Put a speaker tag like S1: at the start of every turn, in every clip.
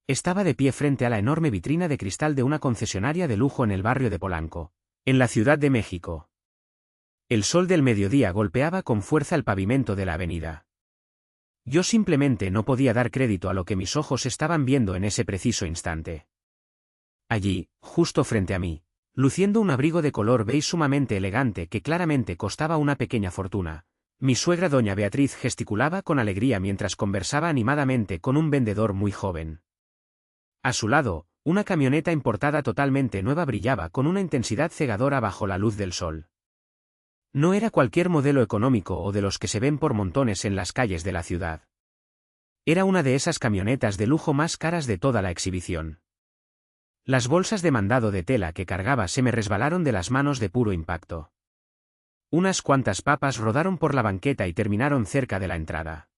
S1: Estaba de pie frente a la enorme vitrina de cristal de una concesionaria de lujo en el barrio de Polanco, en la Ciudad de México. El sol del mediodía golpeaba con fuerza el pavimento de la avenida. Yo simplemente no podía dar crédito a lo que mis ojos estaban viendo en ese preciso instante. Allí, justo frente a mí, luciendo un abrigo de color beige sumamente elegante que claramente costaba una pequeña fortuna, mi suegra doña Beatriz gesticulaba con alegría mientras conversaba animadamente con un vendedor muy joven. A su lado, una camioneta importada totalmente nueva brillaba con una intensidad cegadora bajo la luz del sol. No era cualquier modelo económico o de los que se ven por montones en las calles de la ciudad. Era una de esas camionetas de lujo más caras de toda la exhibición. Las bolsas de mandado de tela que cargaba se me resbalaron de las manos de puro impacto. Unas cuantas papas rodaron por la banqueta y terminaron cerca de la entrada.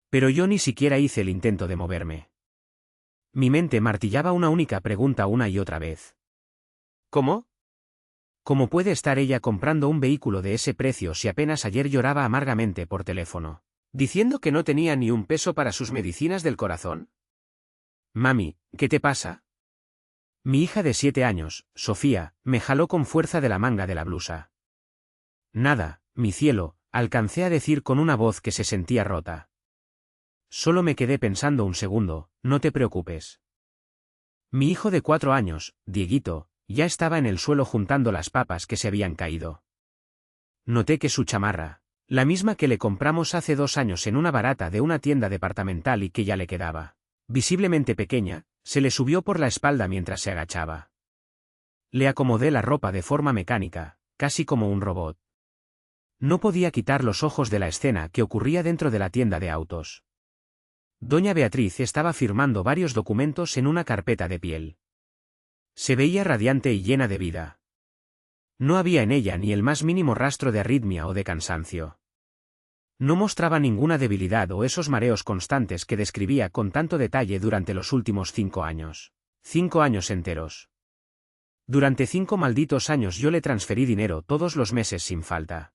S1: Pero yo ni siquiera hice el intento de moverme. Mi mente martillaba una única pregunta una y otra vez. ¿Cómo? ¿Cómo puede estar ella comprando un vehículo de ese precio si apenas ayer lloraba amargamente por teléfono, diciendo que no tenía ni un peso para sus medicinas del corazón? Mami, ¿qué te pasa? Mi hija de 7 años, Sofía, me jaló con fuerza de la manga de la blusa. Nada, mi cielo, alcancé a decir con una voz que se sentía rota. Solo me quedé pensando un segundo, no te preocupes. Mi hijo de 4 años, Dieguito, ya estaba en el suelo juntando las papas que se habían caído. Noté que su chamarra, la misma que le compramos hace 2 años en una barata de una tienda departamental y que ya le quedaba, visiblemente pequeña, se le subió por la espalda mientras se agachaba. Le acomodé la ropa de forma mecánica, casi como un robot. No podía quitar los ojos de la escena que ocurría dentro de la tienda de autos. Doña Beatriz estaba firmando varios documentos en una carpeta de piel. Se veía radiante y llena de vida. No había en ella ni el más mínimo rastro de arritmia o de cansancio. No mostraba ninguna debilidad o esos mareos constantes que describía con tanto detalle durante los últimos 5 años. 5 años enteros. Durante 5 malditos años yo le transferí dinero todos los meses sin falta.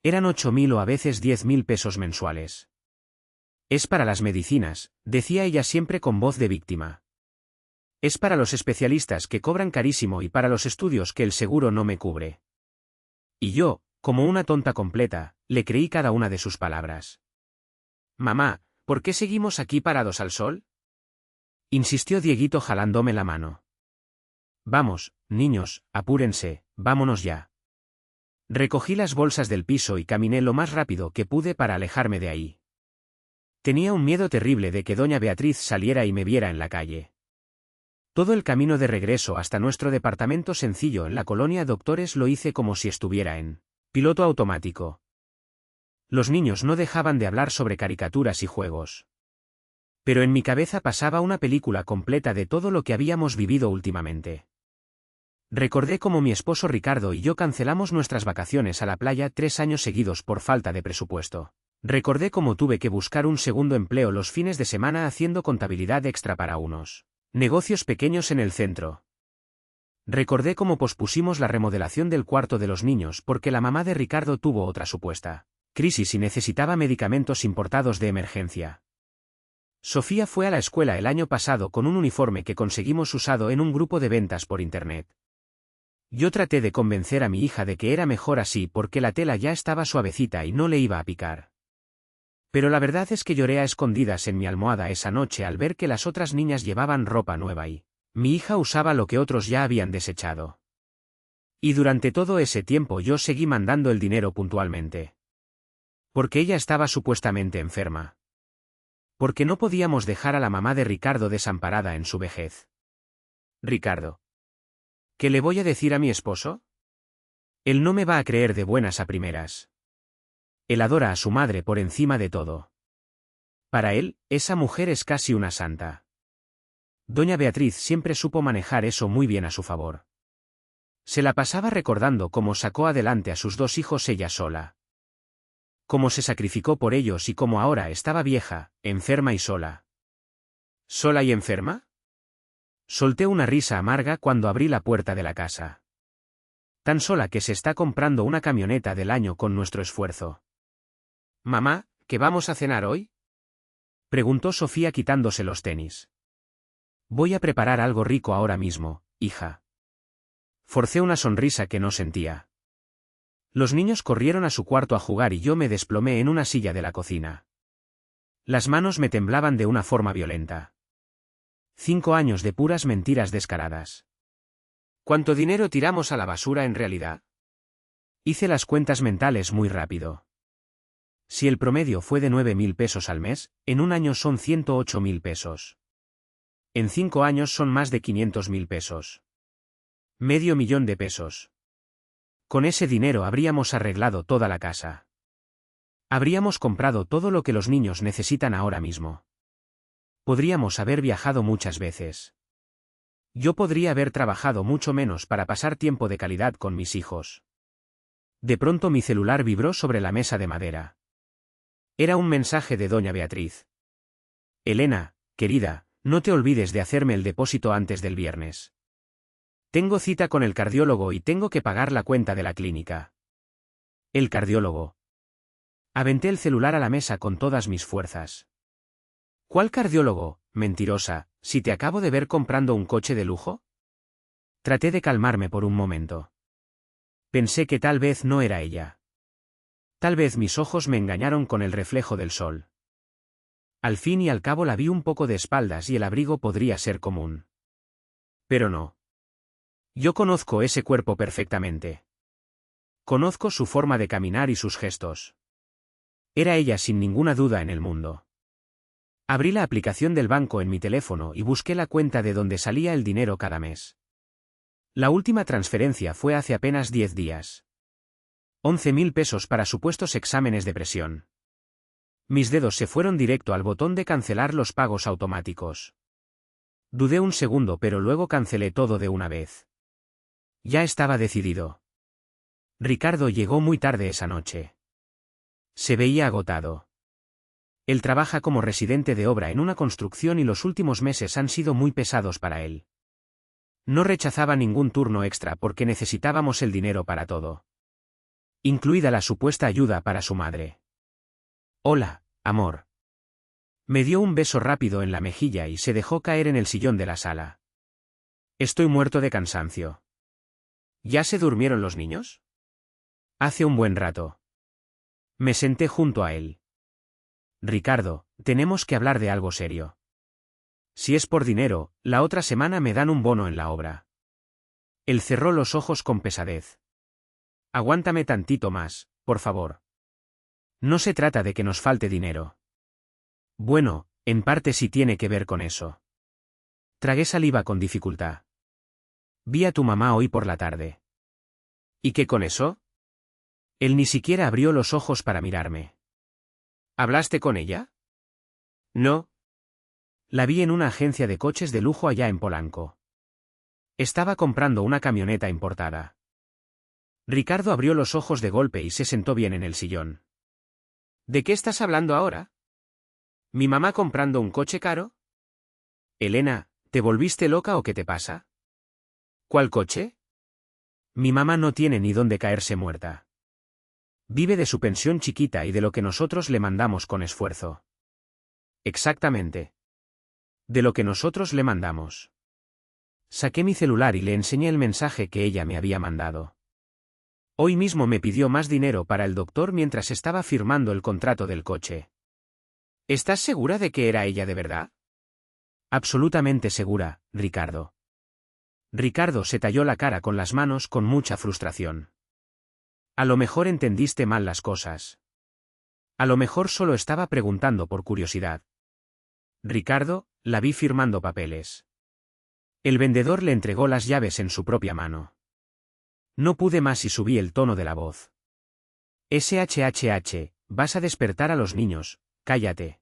S1: Eran 8.000 o a veces 10.000 pesos mensuales. Es para las medicinas, decía ella siempre con voz de víctima. Es para los especialistas que cobran carísimo y para los estudios que el seguro no me cubre. Y yo, como una tonta completa, le creí cada una de sus palabras. Mamá, ¿por qué seguimos aquí parados al sol? Insistió Dieguito jalándome la mano. Vamos, niños, apúrense, vámonos ya. Recogí las bolsas del piso y caminé lo más rápido que pude para alejarme de ahí. Tenía un miedo terrible de que doña Beatriz saliera y me viera en la calle. Todo el camino de regreso hasta nuestro departamento sencillo en la colonia Doctores lo hice como si estuviera en piloto automático. Los niños no dejaban de hablar sobre caricaturas y juegos. Pero en mi cabeza pasaba una película completa de todo lo que habíamos vivido últimamente. Recordé cómo mi esposo Ricardo y yo cancelamos nuestras vacaciones a la playa 3 años seguidos por falta de presupuesto. Recordé cómo tuve que buscar un segundo empleo los fines de semana haciendo contabilidad extra para unos negocios pequeños en el centro. Recordé cómo pospusimos la remodelación del cuarto de los niños porque la mamá de Ricardo tuvo otra supuesta crisis y necesitaba medicamentos importados de emergencia. Sofía fue a la escuela el año pasado con un uniforme que conseguimos usado en un grupo de ventas por internet. Yo traté de convencer a mi hija de que era mejor así porque la tela ya estaba suavecita y no le iba a picar. Pero la verdad es que lloré a escondidas en mi almohada esa noche al ver que las otras niñas llevaban ropa nueva y mi hija usaba lo que otros ya habían desechado. Y durante todo ese tiempo yo seguí mandando el dinero puntualmente. Porque ella estaba supuestamente enferma. Porque no podíamos dejar a la mamá de Ricardo desamparada en su vejez. Ricardo. ¿Qué le voy a decir a mi esposo? Él no me va a creer de buenas a primeras. Él adora a su madre por encima de todo. Para él, esa mujer es casi una santa. Doña Beatriz siempre supo manejar eso muy bien a su favor. Se la pasaba recordando cómo sacó adelante a sus 2 hijos ella sola. Cómo se sacrificó por ellos y cómo ahora estaba vieja, enferma y sola. ¿Sola y enferma? Solté una risa amarga cuando abrí la puerta de la casa. Tan sola que se está comprando una camioneta del año con nuestro esfuerzo. Mamá, ¿qué vamos a cenar hoy? Preguntó Sofía quitándose los tenis. Voy a preparar algo rico ahora mismo, hija. Forcé una sonrisa que no sentía. Los niños corrieron a su cuarto a jugar y yo me desplomé en una silla de la cocina. Las manos me temblaban de una forma violenta. 5 años de puras mentiras descaradas. ¿Cuánto dinero tiramos a la basura en realidad? Hice las cuentas mentales muy rápido. Si el promedio fue de 9.000 pesos al mes, en un año son 108.000 pesos. En 5 años son más de 500.000 pesos. Medio millón de pesos. Con ese dinero habríamos arreglado toda la casa. Habríamos comprado todo lo que los niños necesitan ahora mismo. Podríamos haber viajado muchas veces. Yo podría haber trabajado mucho menos para pasar tiempo de calidad con mis hijos. De pronto mi celular vibró sobre la mesa de madera. Era un mensaje de doña Beatriz. Elena, querida, no te olvides de hacerme el depósito antes del viernes. Tengo cita con el cardiólogo y tengo que pagar la cuenta de la clínica. El cardiólogo. Aventé el celular a la mesa con todas mis fuerzas. ¿Cuál cardiólogo, mentirosa, si te acabo de ver comprando un coche de lujo? Traté de calmarme por un momento. Pensé que tal vez no era ella. Tal vez mis ojos me engañaron con el reflejo del sol. Al fin y al cabo la vi un poco de espaldas y el abrigo podría ser común. Pero no. Yo conozco ese cuerpo perfectamente. Conozco su forma de caminar y sus gestos. Era ella sin ninguna duda en el mundo. Abrí la aplicación del banco en mi teléfono y busqué la cuenta de donde salía el dinero cada mes. La última transferencia fue hace apenas 10 días. 11.000 pesos para supuestos exámenes de presión. Mis dedos se fueron directo al botón de cancelar los pagos automáticos. Dudé un segundo pero luego cancelé todo de una vez. Ya estaba decidido. Ricardo llegó muy tarde esa noche. Se veía agotado. Él trabaja como residente de obra en una construcción y los últimos meses han sido muy pesados para él. No rechazaba ningún turno extra porque necesitábamos el dinero para todo. Incluida la supuesta ayuda para su madre. Hola, amor. Me dio un beso rápido en la mejilla y se dejó caer en el sillón de la sala. Estoy muerto de cansancio. ¿Ya se durmieron los niños? Hace un buen rato. Me senté junto a él. Ricardo, tenemos que hablar de algo serio. Si es por dinero, la otra semana me dan un bono en la obra. Él cerró los ojos con pesadez. Aguántame tantito más, por favor. No se trata de que nos falte dinero. Bueno, en parte sí tiene que ver con eso. Tragué saliva con dificultad. Vi a tu mamá hoy por la tarde. ¿Y qué con eso? Él ni siquiera abrió los ojos para mirarme. ¿Hablaste con ella? No. La vi en una agencia de coches de lujo allá en Polanco. Estaba comprando una camioneta importada. Ricardo abrió los ojos de golpe y se sentó bien en el sillón. ¿De qué estás hablando ahora? ¿Mi mamá comprando un coche caro? Elena, ¿te volviste loca o qué te pasa? ¿Cuál coche? Mi mamá no tiene ni dónde caerse muerta. Vive de su pensión chiquita y de lo que nosotros le mandamos con esfuerzo. Exactamente. De lo que nosotros le mandamos. Saqué mi celular y le enseñé el mensaje que ella me había mandado. Hoy mismo me pidió más dinero para el doctor mientras estaba firmando el contrato del coche. ¿Estás segura de que era ella de verdad? Absolutamente segura, Ricardo. Ricardo se talló la cara con las manos con mucha frustración. A lo mejor entendiste mal las cosas. A lo mejor solo estaba preguntando por curiosidad. Ricardo, la vi firmando papeles. El vendedor le entregó las llaves en su propia mano. No pude más y subí el tono de la voz. SHHH, vas a despertar a los niños, cállate.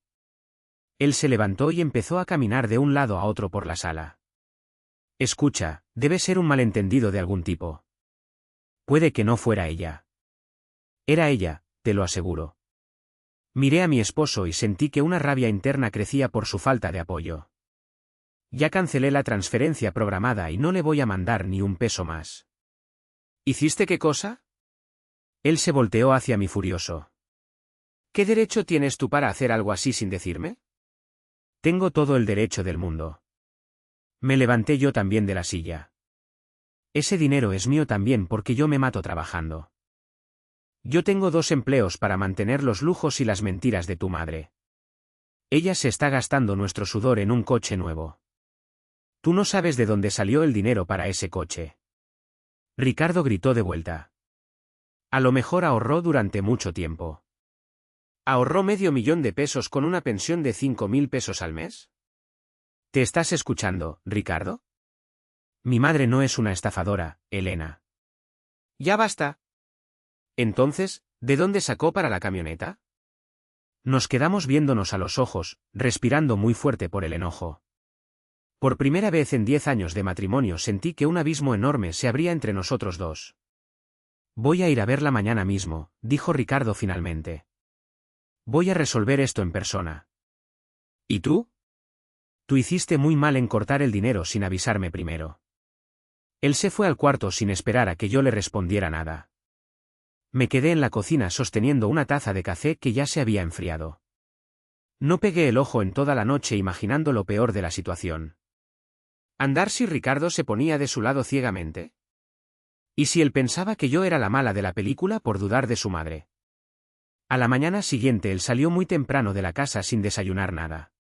S1: Él se levantó y empezó a caminar de un lado a otro por la sala. Escucha, debe ser un malentendido de algún tipo. Puede que no fuera ella. Era ella, te lo aseguro. Miré a mi esposo y sentí que una rabia interna crecía por su falta de apoyo. Ya cancelé la transferencia programada y no le voy a mandar ni un peso más. ¿Hiciste qué cosa? Él se volteó hacia mí furioso. ¿Qué derecho tienes tú para hacer algo así sin decirme? Tengo todo el derecho del mundo. Me levanté yo también de la silla. Ese dinero es mío también porque yo me mato trabajando. Yo tengo 2 empleos para mantener los lujos y las mentiras de tu madre. Ella se está gastando nuestro sudor en un coche nuevo. Tú no sabes de dónde salió el dinero para ese coche. Ricardo gritó de vuelta. A lo mejor ahorró durante mucho tiempo. ¿Ahorró $500,000 con una pensión de 5.000 pesos al mes? ¿Te estás escuchando, Ricardo? Mi madre no es una estafadora, Elena. Ya basta. Entonces, ¿de dónde sacó para la camioneta? Nos quedamos viéndonos a los ojos, respirando muy fuerte por el enojo. Por primera vez en 10 años de matrimonio sentí que un abismo enorme se abría entre nosotros dos. Voy a ir a verla mañana mismo, dijo Ricardo finalmente. Voy a resolver esto en persona. ¿Y tú? Tú hiciste muy mal en cortar el dinero sin avisarme primero. Él se fue al cuarto sin esperar a que yo le respondiera nada. Me quedé en la cocina sosteniendo una taza de café que ya se había enfriado. No pegué el ojo en toda la noche imaginando lo peor de la situación. ¿Andar si Ricardo se ponía de su lado ciegamente? ¿Y si él pensaba que yo era la mala de la película por dudar de su madre? A la mañana siguiente él salió muy temprano de la casa sin desayunar nada.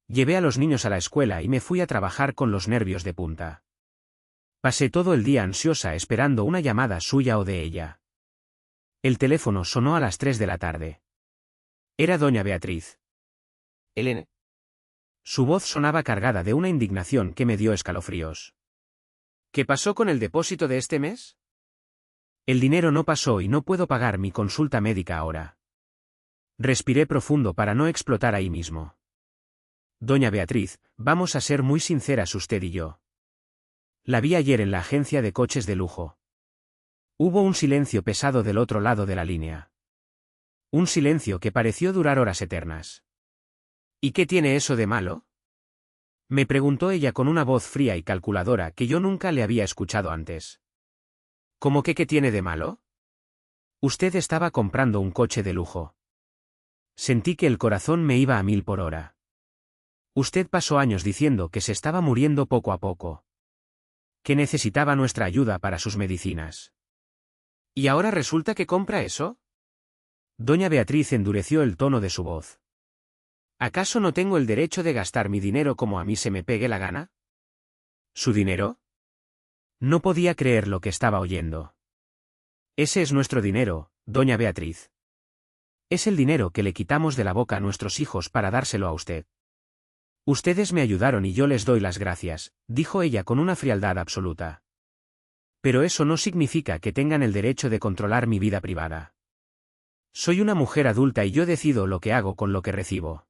S1: Llevé a los niños a la escuela y me fui a trabajar con los nervios de punta. Pasé todo el día ansiosa esperando una llamada suya o de ella. El teléfono sonó a las 3 de la tarde. Era doña Beatriz. Elena. Su voz sonaba cargada de una indignación que me dio escalofríos. ¿Qué pasó con el depósito de este mes? El dinero no pasó y no puedo pagar mi consulta médica ahora. Respiré profundo para no explotar ahí mismo. Doña Beatriz, vamos a ser muy sinceras usted y yo. La vi ayer en la agencia de coches de lujo. Hubo un silencio pesado del otro lado de la línea. Un silencio que pareció durar horas eternas. ¿Y qué tiene eso de malo? Me preguntó ella con una voz fría y calculadora que yo nunca le había escuchado antes. ¿Cómo que qué tiene de malo? Usted estaba comprando un coche de lujo. Sentí que el corazón me iba a 1000 por hora. Usted pasó años diciendo que se estaba muriendo poco a poco. Que necesitaba nuestra ayuda para sus medicinas. ¿Y ahora resulta que compra eso? Doña Beatriz endureció el tono de su voz. ¿Acaso no tengo el derecho de gastar mi dinero como a mí se me pegue la gana? ¿Su dinero? No podía creer lo que estaba oyendo. Ese es nuestro dinero, doña Beatriz. Es el dinero que le quitamos de la boca a nuestros hijos para dárselo a usted. Ustedes me ayudaron y yo les doy las gracias, dijo ella con una frialdad absoluta. Pero eso no significa que tengan el derecho de controlar mi vida privada. Soy una mujer adulta y yo decido lo que hago con lo que recibo.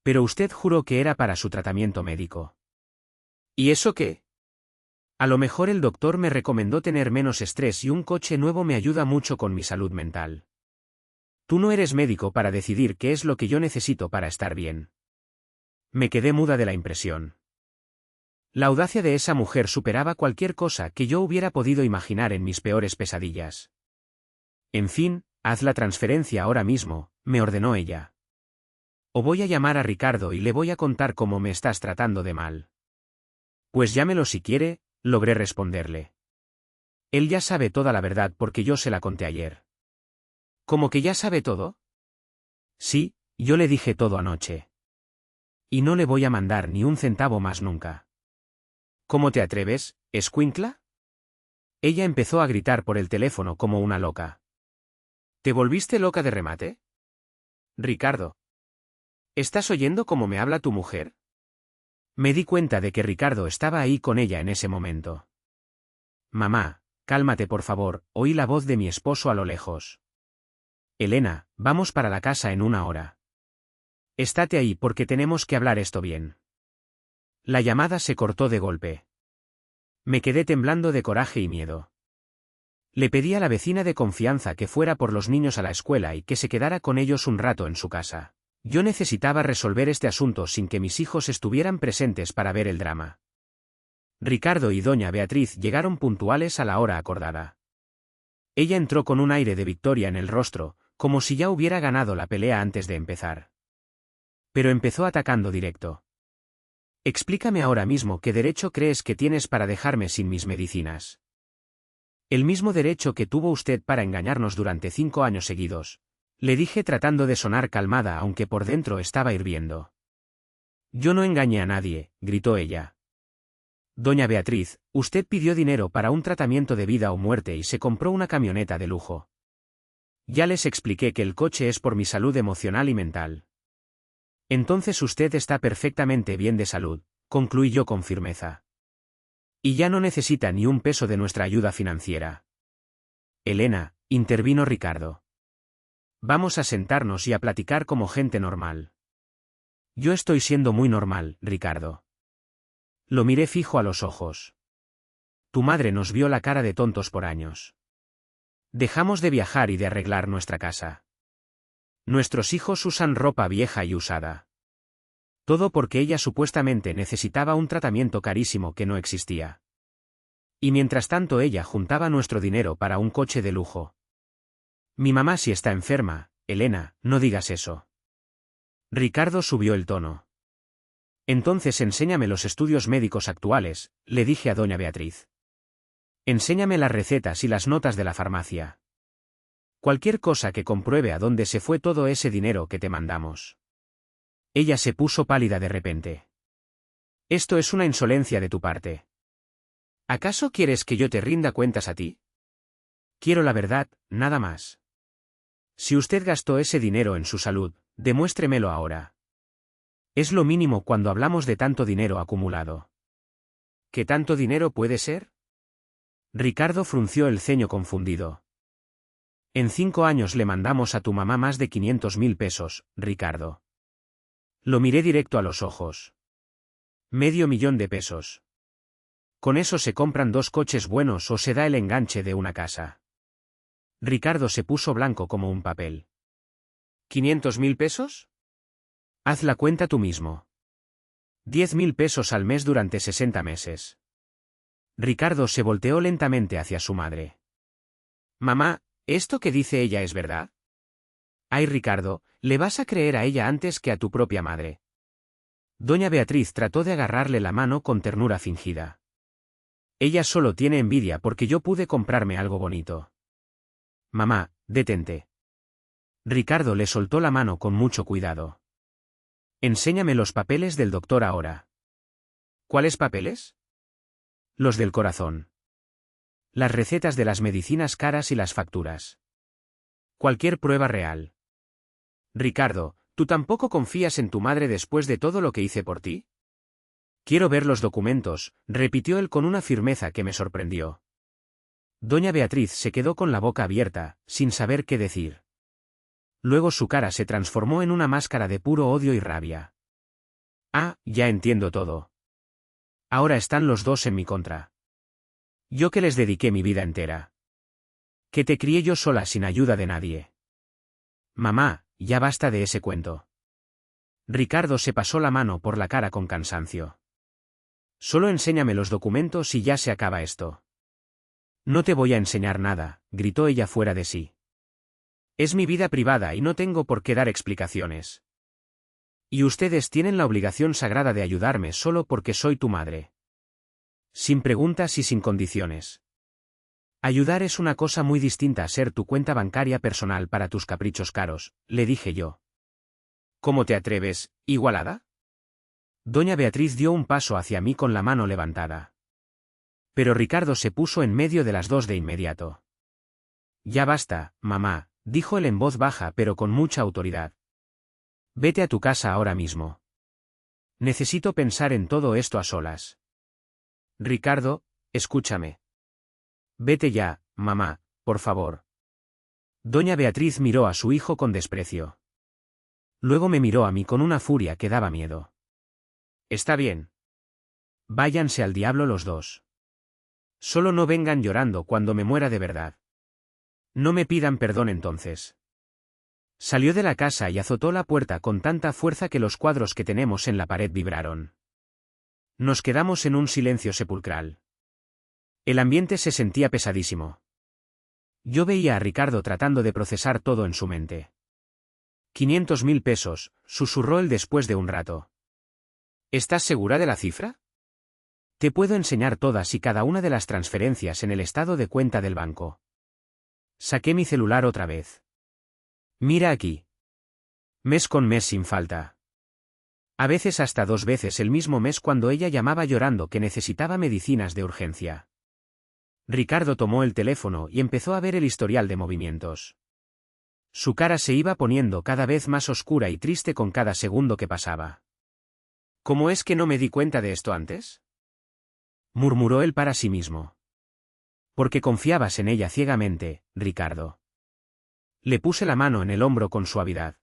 S1: Pero usted juró que era para su tratamiento médico. ¿Y eso qué? A lo mejor el doctor me recomendó tener menos estrés y un coche nuevo me ayuda mucho con mi salud mental. Tú no eres médico para decidir qué es lo que yo necesito para estar bien. Me quedé muda de la impresión. La audacia de esa mujer superaba cualquier cosa que yo hubiera podido imaginar en mis peores pesadillas. En fin, haz la transferencia ahora mismo, me ordenó ella. O voy a llamar a Ricardo y le voy a contar cómo me estás tratando de mal. Pues llámelo si quiere, logré responderle. Él ya sabe toda la verdad porque yo se la conté ayer. ¿Cómo que ya sabe todo? Sí, yo le dije todo anoche. Y no le voy a mandar ni un centavo más nunca. ¿Cómo te atreves, escuincla? Ella empezó a gritar por el teléfono como una loca. ¿Te volviste loca de remate? Ricardo. ¿Estás oyendo cómo me habla tu mujer? Me di cuenta de que Ricardo estaba ahí con ella en ese momento. Mamá, cálmate por favor, oí la voz de mi esposo a lo lejos. Elena, vamos para la casa en 1 hora. Estate ahí porque tenemos que hablar esto bien. La llamada se cortó de golpe. Me quedé temblando de coraje y miedo. Le pedí a la vecina de confianza que fuera por los niños a la escuela y que se quedara con ellos un rato en su casa. Yo necesitaba resolver este asunto sin que mis hijos estuvieran presentes para ver el drama. Ricardo y doña Beatriz llegaron puntuales a la hora acordada. Ella entró con un aire de victoria en el rostro, como si ya hubiera ganado la pelea antes de empezar. Pero empezó atacando directo. Explícame ahora mismo qué derecho crees que tienes para dejarme sin mis medicinas. El mismo derecho que tuvo usted para engañarnos durante 5 años seguidos, le dije tratando de sonar calmada aunque por dentro estaba hirviendo. Yo no engañé a nadie, gritó ella. Doña Beatriz, usted pidió dinero para un tratamiento de vida o muerte y se compró una camioneta de lujo. Ya les expliqué que el coche es por mi salud emocional y mental. Entonces usted está perfectamente bien de salud, concluí yo con firmeza. Y ya no necesita ni un peso de nuestra ayuda financiera. Elena, intervino Ricardo. Vamos a sentarnos y a platicar como gente normal. Yo estoy siendo muy normal, Ricardo. Lo miré fijo a los ojos. Tu madre nos vio la cara de tontos por años. Dejamos de viajar y de arreglar nuestra casa. Nuestros hijos usan ropa vieja y usada. Todo porque ella supuestamente necesitaba un tratamiento carísimo que no existía. Y mientras tanto ella juntaba nuestro dinero para un coche de lujo. Mi mamá sí está enferma, Elena, no digas eso. Ricardo subió el tono. Entonces enséñame los estudios médicos actuales, le dije a doña Beatriz. Enséñame las recetas y las notas de la farmacia. Cualquier cosa que compruebe a dónde se fue todo ese dinero que te mandamos. Ella se puso pálida de repente. Esto es una insolencia de tu parte. ¿Acaso quieres que yo te rinda cuentas a ti? Quiero la verdad, nada más. Si usted gastó ese dinero en su salud, demuéstremelo ahora. Es lo mínimo cuando hablamos de tanto dinero acumulado. ¿Qué tanto dinero puede ser? Ricardo frunció el ceño confundido. En 5 años le mandamos a tu mamá más de 500.000 pesos, Ricardo. Lo miré directo a los ojos. $500.000 de pesos. Con eso se compran 2 coches buenos o se da el enganche de una casa. Ricardo se puso blanco como un papel. ¿500.000 pesos? Haz la cuenta tú mismo. 10.000 pesos al mes durante 60 meses. Ricardo se volteó lentamente hacia su madre. Mamá, ¿esto que dice ella es verdad? Ay, Ricardo, le vas a creer a ella antes que a tu propia madre. Doña Beatriz trató de agarrarle la mano con ternura fingida. Ella solo tiene envidia porque yo pude comprarme algo bonito. Mamá, detente. Ricardo le soltó la mano con mucho cuidado. Enséñame los papeles del doctor ahora. ¿Cuáles papeles? Los del corazón. Las recetas de las medicinas caras y las facturas. Cualquier prueba real. Ricardo, ¿tú tampoco confías en tu madre después de todo lo que hice por ti? Quiero ver los documentos, repitió él con una firmeza que me sorprendió. Doña Beatriz se quedó con la boca abierta, sin saber qué decir. Luego su cara se transformó en una máscara de puro odio y rabia. Ah, ya entiendo todo. Ahora están los dos en mi contra. Yo que les dediqué mi vida entera. Que te crié yo sola sin ayuda de nadie. Mamá, ya basta de ese cuento. Ricardo se pasó la mano por la cara con cansancio. Solo enséñame los documentos y ya se acaba esto. No te voy a enseñar nada, gritó ella fuera de sí. Es mi vida privada y no tengo por qué dar explicaciones. Y ustedes tienen la obligación sagrada de ayudarme solo porque soy tu madre. Sin preguntas y sin condiciones. Ayudar es una cosa muy distinta a ser tu cuenta bancaria personal para tus caprichos caros, le dije yo. ¿Cómo te atreves, igualada? Doña Beatriz dio un paso hacia mí con la mano levantada. Pero Ricardo se puso en medio de las dos de inmediato. Ya basta, mamá, dijo él en voz baja pero con mucha autoridad. Vete a tu casa ahora mismo. Necesito pensar en todo esto a solas. Ricardo, escúchame. Vete ya, mamá, por favor. Doña Beatriz miró a su hijo con desprecio. Luego me miró a mí con una furia que daba miedo. Está bien. Váyanse al diablo los dos. Solo no vengan llorando cuando me muera de verdad. No me pidan perdón entonces. Salió de la casa y azotó la puerta con tanta fuerza que los cuadros que tenemos en la pared vibraron. Nos quedamos en un silencio sepulcral. El ambiente se sentía pesadísimo. Yo veía a Ricardo tratando de procesar todo en su mente. 500.000 pesos, susurró él después de un rato. ¿Estás segura de la cifra? Te puedo enseñar todas y cada una de las transferencias en el estado de cuenta del banco. Saqué mi celular otra vez. Mira aquí. Mes con mes sin falta. A veces hasta 2 veces el mismo mes cuando ella llamaba llorando que necesitaba medicinas de urgencia. Ricardo tomó el teléfono y empezó a ver el historial de movimientos. Su cara se iba poniendo cada vez más oscura y triste con cada segundo que pasaba. ¿Cómo es que no me di cuenta de esto antes?, murmuró él para sí mismo. Porque confiabas en ella ciegamente, Ricardo. Le puse la mano en el hombro con suavidad.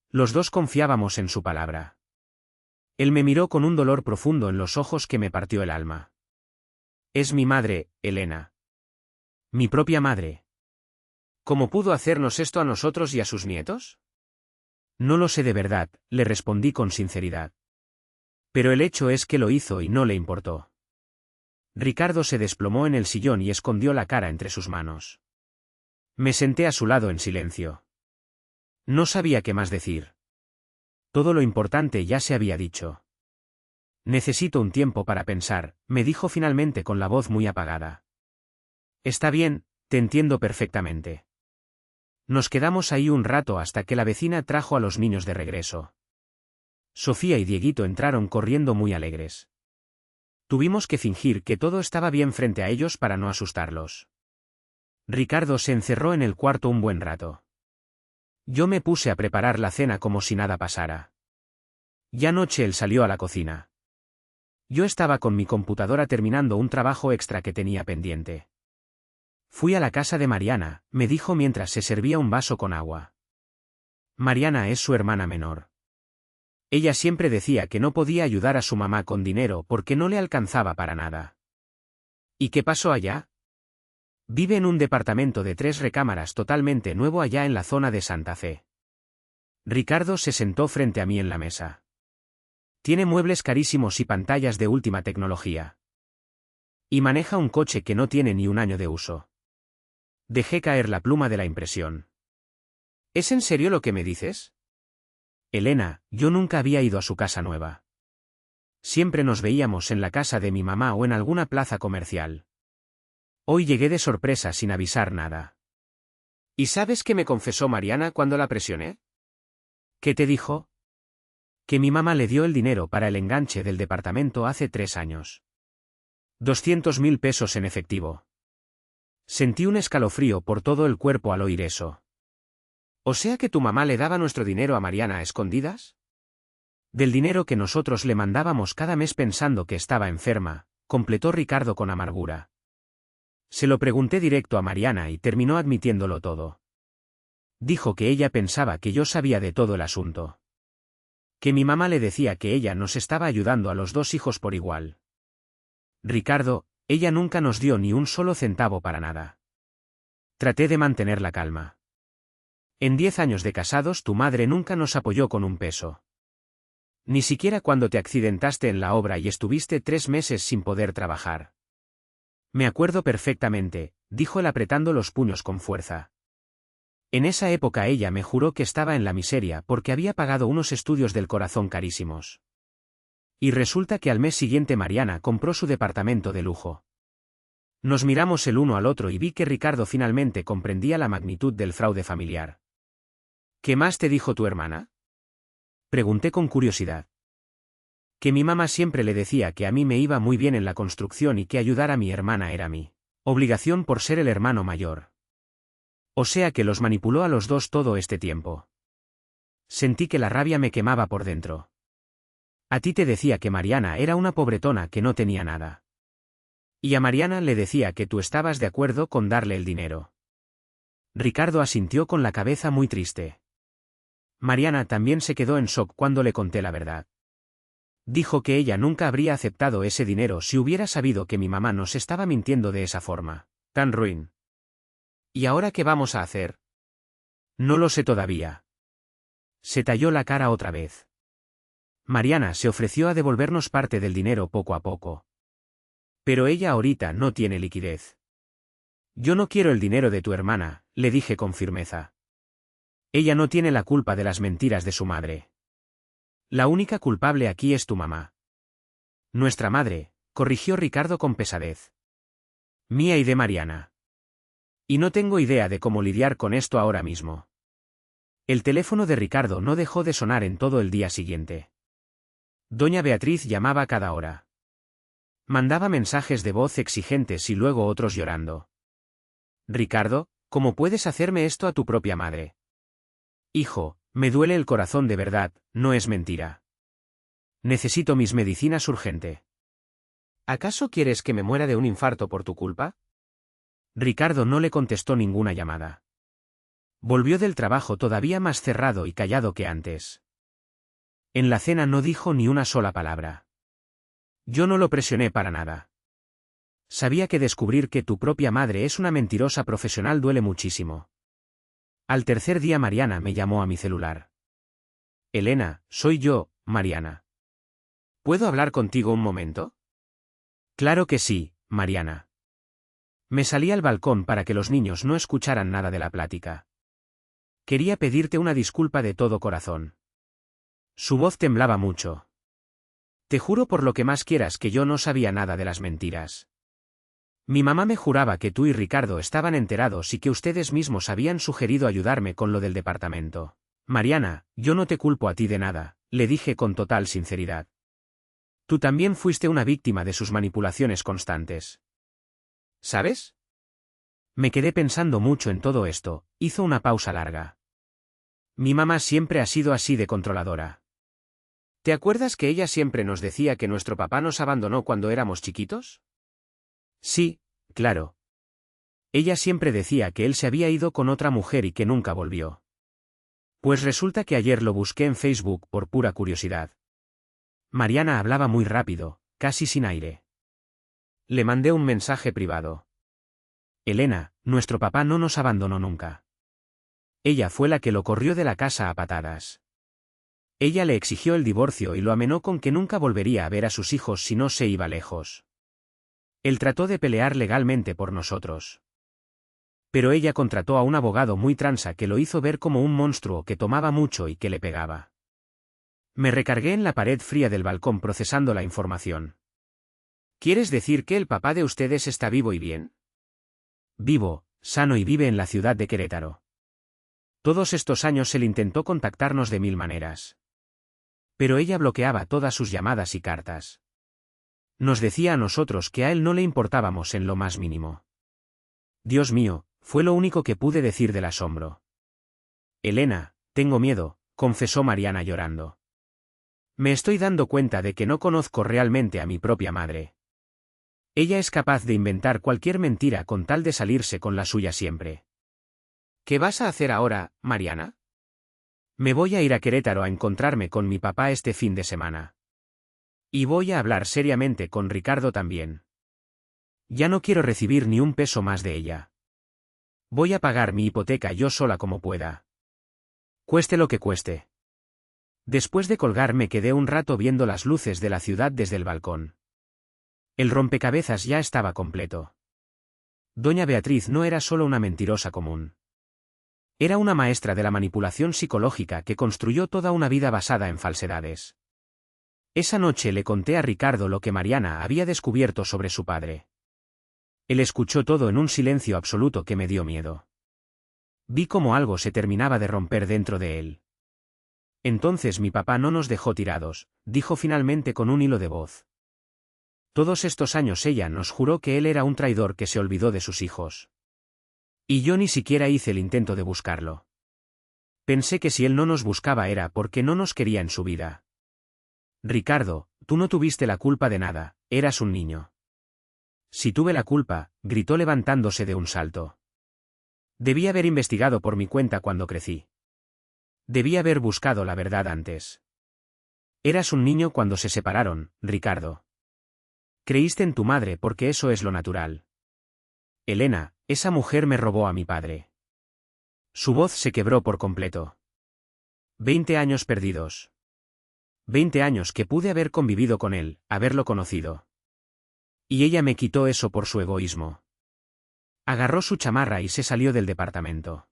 S1: Los dos confiábamos en su palabra. Él me miró con un dolor profundo en los ojos que me partió el alma. Es mi madre, Elena. Mi propia madre. ¿Cómo pudo hacernos esto a nosotros y a sus nietos? No lo sé de verdad, le respondí con sinceridad. Pero el hecho es que lo hizo y no le importó. Ricardo se desplomó en el sillón y escondió la cara entre sus manos. Me senté a su lado en silencio. No sabía qué más decir. Todo lo importante ya se había dicho. Necesito un tiempo para pensar, me dijo finalmente con la voz muy apagada. Está bien, te entiendo perfectamente. Nos quedamos ahí un rato hasta que la vecina trajo a los niños de regreso. Sofía y Dieguito entraron corriendo muy alegres. Tuvimos que fingir que todo estaba bien frente a ellos para no asustarlos. Ricardo se encerró en el cuarto un buen rato. Yo me puse a preparar la cena como si nada pasara. Ya anoche él salió a la cocina. Yo estaba con mi computadora terminando un trabajo extra que tenía pendiente. Fui a la casa de Mariana, me dijo mientras se servía un vaso con agua. Mariana es su hermana menor. Ella siempre decía que no podía ayudar a su mamá con dinero porque no le alcanzaba para nada. ¿Y qué pasó allá? Vive en un departamento de 3 recámaras totalmente nuevo allá en la zona de Santa Fe. Ricardo se sentó frente a mí en la mesa. Tiene muebles carísimos y pantallas de última tecnología. Y maneja un coche que no tiene ni un año de uso. Dejé caer la pluma de la impresión. ¿Es en serio lo que me dices? Elena, yo nunca había ido a su casa nueva. Siempre nos veíamos en la casa de mi mamá o en alguna plaza comercial. Hoy llegué de sorpresa sin avisar nada. ¿Y sabes qué me confesó Mariana cuando la presioné? ¿Qué te dijo? Que mi mamá le dio el dinero para el enganche del departamento hace 3 años. 200.000 pesos en efectivo. Sentí un escalofrío por todo el cuerpo al oír eso. ¿O sea que tu mamá le daba nuestro dinero a Mariana a escondidas? Del dinero que nosotros le mandábamos cada mes pensando que estaba enferma, completó Ricardo con amargura. Se lo pregunté directo a Mariana y terminó admitiéndolo todo. Dijo que ella pensaba que yo sabía de todo el asunto. Que mi mamá le decía que ella nos estaba ayudando a los 2 hijos por igual. Ricardo, ella nunca nos dio ni un solo centavo para nada. Traté de mantener la calma. En 10 años de casados tu madre nunca nos apoyó con un peso. Ni siquiera cuando te accidentaste en la obra y estuviste 3 meses sin poder trabajar. Me acuerdo perfectamente, dijo él apretando los puños con fuerza. En esa época ella me juró que estaba en la miseria porque había pagado unos estudios del corazón carísimos. Y resulta que al mes siguiente Mariana compró su departamento de lujo. Nos miramos el uno al otro y vi que Ricardo finalmente comprendía la magnitud del fraude familiar. ¿Qué más te dijo tu hermana? Pregunté con curiosidad. Que mi mamá siempre le decía que a mí me iba muy bien en la construcción y que ayudar a mi hermana era mi obligación por ser el hermano mayor. O sea que los manipuló a los dos todo este tiempo. Sentí que la rabia me quemaba por dentro. A ti te decía que Mariana era una pobretona que no tenía nada. Y a Mariana le decía que tú estabas de acuerdo con darle el dinero. Ricardo asintió con la cabeza muy triste. Mariana también se quedó en shock cuando le conté la verdad. Dijo que ella nunca habría aceptado ese dinero si hubiera sabido que mi mamá nos estaba mintiendo de esa forma, tan ruin. ¿Y ahora qué vamos a hacer? No lo sé todavía. Se talló la cara otra vez. Mariana se ofreció a devolvernos parte del dinero poco a poco. Pero ella ahorita no tiene liquidez. Yo no quiero el dinero de tu hermana, le dije con firmeza. Ella no tiene la culpa de las mentiras de su madre. La única culpable aquí es tu mamá. Nuestra madre, corrigió Ricardo con pesadez. Mía y de Mariana. Y no tengo idea de cómo lidiar con esto ahora mismo. El teléfono de Ricardo no dejó de sonar en todo el día siguiente. Doña Beatriz llamaba cada hora. Mandaba mensajes de voz exigentes y luego otros llorando. Ricardo, ¿cómo puedes hacerme esto a tu propia madre? Hijo, me duele el corazón de verdad, no es mentira. Necesito mis medicinas urgente. ¿Acaso quieres que me muera de un infarto por tu culpa? Ricardo no le contestó ninguna llamada. Volvió del trabajo todavía más cerrado y callado que antes. En la cena no dijo ni una sola palabra. Yo no lo presioné para nada. Sabía que descubrir que tu propia madre es una mentirosa profesional duele muchísimo. Al tercer día Mariana me llamó a mi celular. Elena, soy yo, Mariana. ¿Puedo hablar contigo un momento? Claro que sí, Mariana. Me salí al balcón para que los niños no escucharan nada de la plática. Quería pedirte una disculpa de todo corazón. Su voz temblaba mucho. Te juro por lo que más quieras que yo no sabía nada de las mentiras. Mi mamá me juraba que tú y Ricardo estaban enterados y que ustedes mismos habían sugerido ayudarme con lo del departamento. Mariana, yo no te culpo a ti de nada, le dije con total sinceridad. Tú también fuiste una víctima de sus manipulaciones constantes. ¿Sabes? Me quedé pensando mucho en todo esto, hizo una pausa larga. Mi mamá siempre ha sido así de controladora. ¿Te acuerdas que ella siempre nos decía que nuestro papá nos abandonó cuando éramos chiquitos? Sí, claro. Ella siempre decía que él se había ido con otra mujer y que nunca volvió. Pues resulta que ayer lo busqué en Facebook por pura curiosidad. Mariana hablaba muy rápido, casi sin aire. Le mandé un mensaje privado. Elena, nuestro papá no nos abandonó nunca. Ella fue la que lo corrió de la casa a patadas. Ella le exigió el divorcio y lo amenazó con que nunca volvería a ver a sus hijos si no se iba lejos. Él trató de pelear legalmente por nosotros. Pero ella contrató a un abogado muy transa que lo hizo ver como un monstruo que tomaba mucho y que le pegaba. Me recargué en la pared fría del balcón procesando la información. ¿Quieres decir que el papá de ustedes está vivo y bien? Vivo, sano y vive en la ciudad de Querétaro. Todos estos años él intentó contactarnos de mil maneras. Pero ella bloqueaba todas sus llamadas y cartas. Nos decía a nosotros que a él no le importábamos en lo más mínimo. Dios mío, fue lo único que pude decir del asombro. Elena, tengo miedo, confesó Mariana llorando. Me estoy dando cuenta de que no conozco realmente a mi propia madre. Ella es capaz de inventar cualquier mentira con tal de salirse con la suya siempre. ¿Qué vas a hacer ahora, Mariana? Me voy a ir a Querétaro a encontrarme con mi papá este fin de semana. Y voy a hablar seriamente con Ricardo también. Ya no quiero recibir ni un peso más de ella. Voy a pagar mi hipoteca yo sola como pueda. Cueste lo que cueste. Después de colgar me quedé un rato viendo las luces de la ciudad desde el balcón. El rompecabezas ya estaba completo. Doña Beatriz no era solo una mentirosa común. Era una maestra de la manipulación psicológica que construyó toda una vida basada en falsedades. Esa noche le conté a Ricardo lo que Mariana había descubierto sobre su padre. Él escuchó todo en un silencio absoluto que me dio miedo. Vi cómo algo se terminaba de romper dentro de él. Entonces mi papá no nos dejó tirados, dijo finalmente con un hilo de voz. Todos estos años ella nos juró que él era un traidor que se olvidó de sus hijos. Y yo ni siquiera hice el intento de buscarlo. Pensé que si él no nos buscaba era porque no nos quería en su vida. Ricardo, tú no tuviste la culpa de nada, eras un niño. Si tuve la culpa, gritó levantándose de un salto. Debí haber investigado por mi cuenta cuando crecí. Debí haber buscado la verdad antes. Eras un niño cuando se separaron, Ricardo. Creíste en tu madre porque eso es lo natural. Elena, esa mujer me robó a mi padre. Su voz se quebró por completo. 20 años perdidos. 20 años que pude haber convivido con él, haberlo conocido. Y ella me quitó eso por su egoísmo. Agarró su chamarra y se salió del departamento.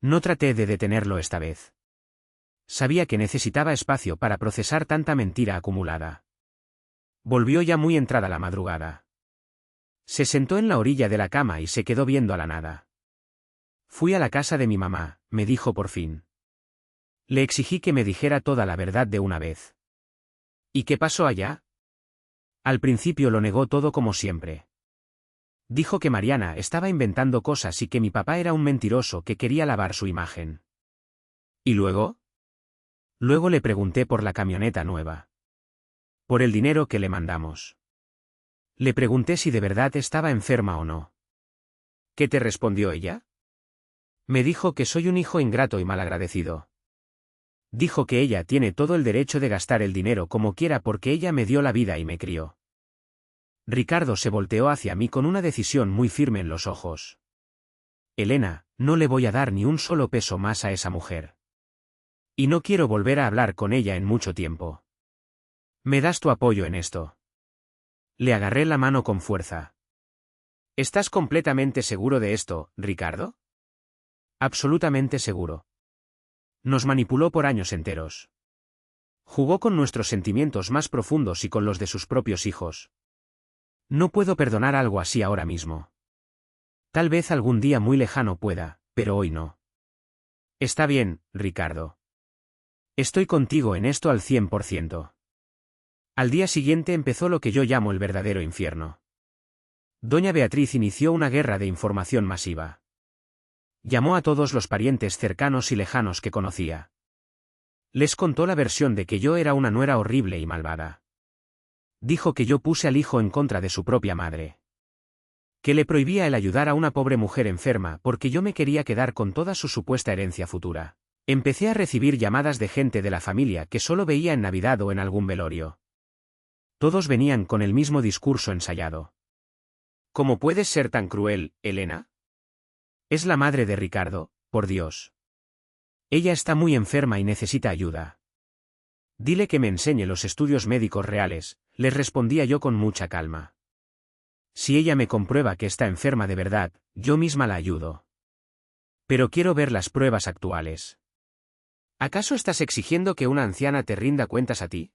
S1: No traté de detenerlo esta vez. Sabía que necesitaba espacio para procesar tanta mentira acumulada. Volvió ya muy entrada la madrugada. Se sentó en la orilla de la cama y se quedó viendo a la nada. Fui a la casa de mi mamá, me dijo por fin. Le exigí que me dijera toda la verdad de una vez. ¿Y qué pasó allá? Al principio lo negó todo como siempre. Dijo que Mariana estaba inventando cosas y que mi papá era un mentiroso que quería lavar su imagen. ¿Y luego? Luego le pregunté por la camioneta nueva. Por el dinero que le mandamos. Le pregunté si de verdad estaba enferma o no. ¿Qué te respondió ella? Me dijo que soy un hijo ingrato y malagradecido. Dijo que ella tiene todo el derecho de gastar el dinero como quiera porque ella me dio la vida y me crió. Ricardo se volteó hacia mí con una decisión muy firme en los ojos. Elena, no le voy a dar ni un solo peso más a esa mujer. Y no quiero volver a hablar con ella en mucho tiempo. ¿Me das tu apoyo en esto? Le agarré la mano con fuerza. ¿Estás completamente seguro de esto, Ricardo? Absolutamente seguro. Nos manipuló por años enteros. Jugó con nuestros sentimientos más profundos y con los de sus propios hijos. No puedo perdonar algo así ahora mismo. Tal vez algún día muy lejano pueda, pero hoy no. Está bien, Ricardo. Estoy contigo en esto al 100%. Al día siguiente empezó lo que yo llamo el verdadero infierno. Doña Beatriz inició una guerra de información masiva. Llamó a todos los parientes cercanos y lejanos que conocía. Les contó la versión de que yo era una nuera horrible y malvada. Dijo que yo puse al hijo en contra de su propia madre. Que le prohibía el ayudar a una pobre mujer enferma porque yo me quería quedar con toda su supuesta herencia futura. Empecé a recibir llamadas de gente de la familia que solo veía en Navidad o en algún velorio. Todos venían con el mismo discurso ensayado. ¿Cómo puedes ser tan cruel, Elena? Es la madre de Ricardo, por Dios. Ella está muy enferma y necesita ayuda. Dile que me enseñe los estudios médicos reales, les respondía yo con mucha calma. Si ella me comprueba que está enferma de verdad, yo misma la ayudo. Pero quiero ver las pruebas actuales. ¿Acaso estás exigiendo que una anciana te rinda cuentas a ti?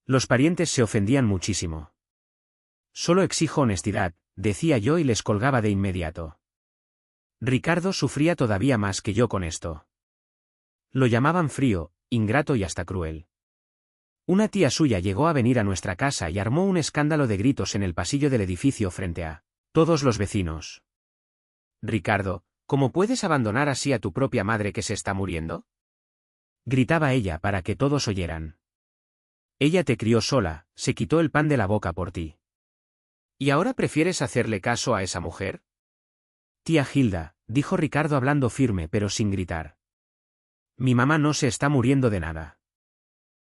S1: Los parientes se ofendían muchísimo. Solo exijo honestidad, decía yo y les colgaba de inmediato. Ricardo sufría todavía más que yo con esto. Lo llamaban frío, ingrato y hasta cruel. Una tía suya llegó a venir a nuestra casa y armó un escándalo de gritos en el pasillo del edificio frente a todos los vecinos. Ricardo, ¿cómo puedes abandonar así a tu propia madre que se está muriendo? Gritaba ella para que todos oyeran. Ella te crió sola, se quitó el pan de la boca por ti. ¿Y ahora prefieres hacerle caso a esa mujer? Tía Hilda, dijo Ricardo hablando firme pero sin gritar. Mi mamá no se está muriendo de nada.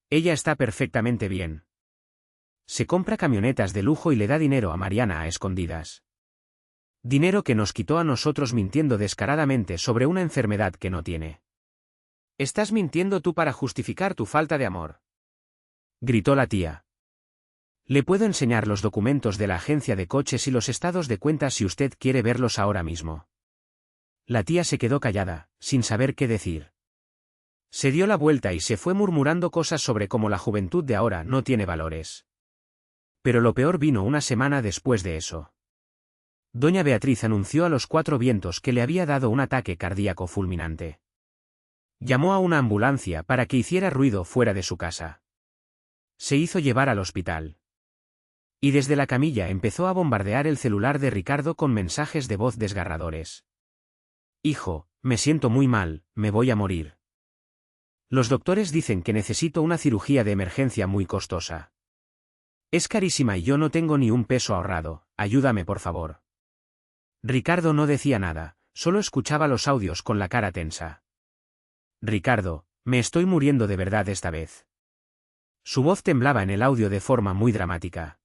S1: Ella está perfectamente bien. Se compra camionetas de lujo y le da dinero a Mariana a escondidas. Dinero que nos quitó a nosotros mintiendo descaradamente sobre una enfermedad que no tiene. ¿Estás mintiendo tú para justificar tu falta de amor? Gritó la tía. Le puedo enseñar los documentos de la agencia de coches y los estados de cuenta si usted quiere verlos ahora mismo. La tía se quedó callada, sin saber qué decir. Se dio la vuelta y se fue murmurando cosas sobre cómo la juventud de ahora no tiene valores. Pero lo peor vino una semana después de eso. Doña Beatriz anunció a los 4 vientos que le había dado un ataque cardíaco fulminante. Llamó a una ambulancia para que hiciera ruido fuera de su casa. Se hizo llevar al hospital. Y desde la camilla empezó a bombardear el celular de Ricardo con mensajes de voz desgarradores. Hijo, me siento muy mal, me voy a morir. Los doctores dicen que necesito una cirugía de emergencia muy costosa. Es carísima y yo no tengo ni un peso ahorrado, ayúdame por favor. Ricardo no decía nada, solo escuchaba los audios con la cara tensa. Ricardo, me estoy muriendo de verdad esta vez. Su voz temblaba en el audio de forma muy dramática.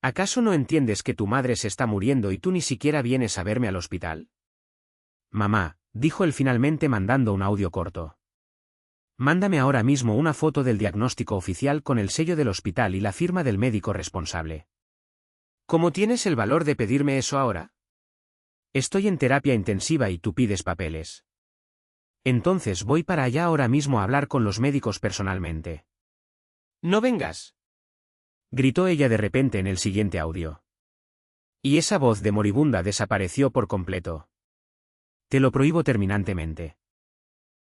S1: ¿Acaso no entiendes que tu madre se está muriendo y tú ni siquiera vienes a verme al hospital? Mamá, dijo él finalmente mandando un audio corto. Mándame ahora mismo una foto del diagnóstico oficial con el sello del hospital y la firma del médico responsable. ¿Cómo tienes el valor de pedirme eso ahora? Estoy en terapia intensiva y tú pides papeles. Entonces voy para allá ahora mismo a hablar con los médicos personalmente.
S2: No vengas.
S1: Gritó ella de repente en el siguiente audio. Y esa voz de moribunda desapareció por completo. Te lo prohíbo terminantemente.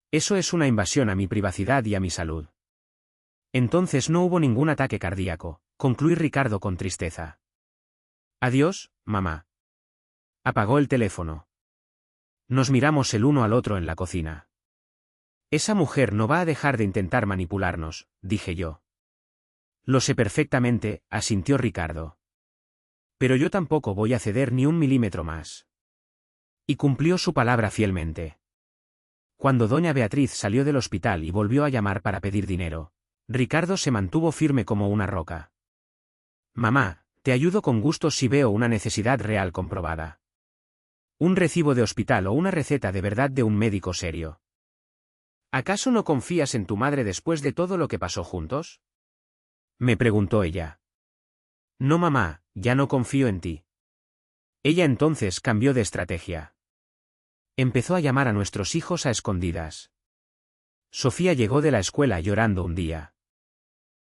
S1: Eso es una invasión a mi privacidad y a mi salud. Entonces no hubo ningún ataque cardíaco, concluí Ricardo con tristeza. Adiós, mamá. Apagó el teléfono. Nos miramos el uno al otro en la cocina. Esa mujer no va a dejar de intentar manipularnos, dije yo. Lo sé perfectamente, asintió Ricardo. Pero yo tampoco voy a ceder ni un milímetro más. Y cumplió su palabra fielmente. Cuando doña Beatriz salió del hospital y volvió a llamar para pedir dinero, Ricardo se mantuvo firme como una roca. Mamá, te ayudo con gusto si veo una necesidad real comprobada. Un recibo de hospital o una receta de verdad de un médico serio. ¿Acaso no confías en tu madre después de todo lo que pasó juntos? Me preguntó ella. No, mamá, ya no confío en ti. Ella entonces cambió de estrategia. Empezó a llamar a nuestros hijos a escondidas. Sofía llegó de la escuela llorando un día.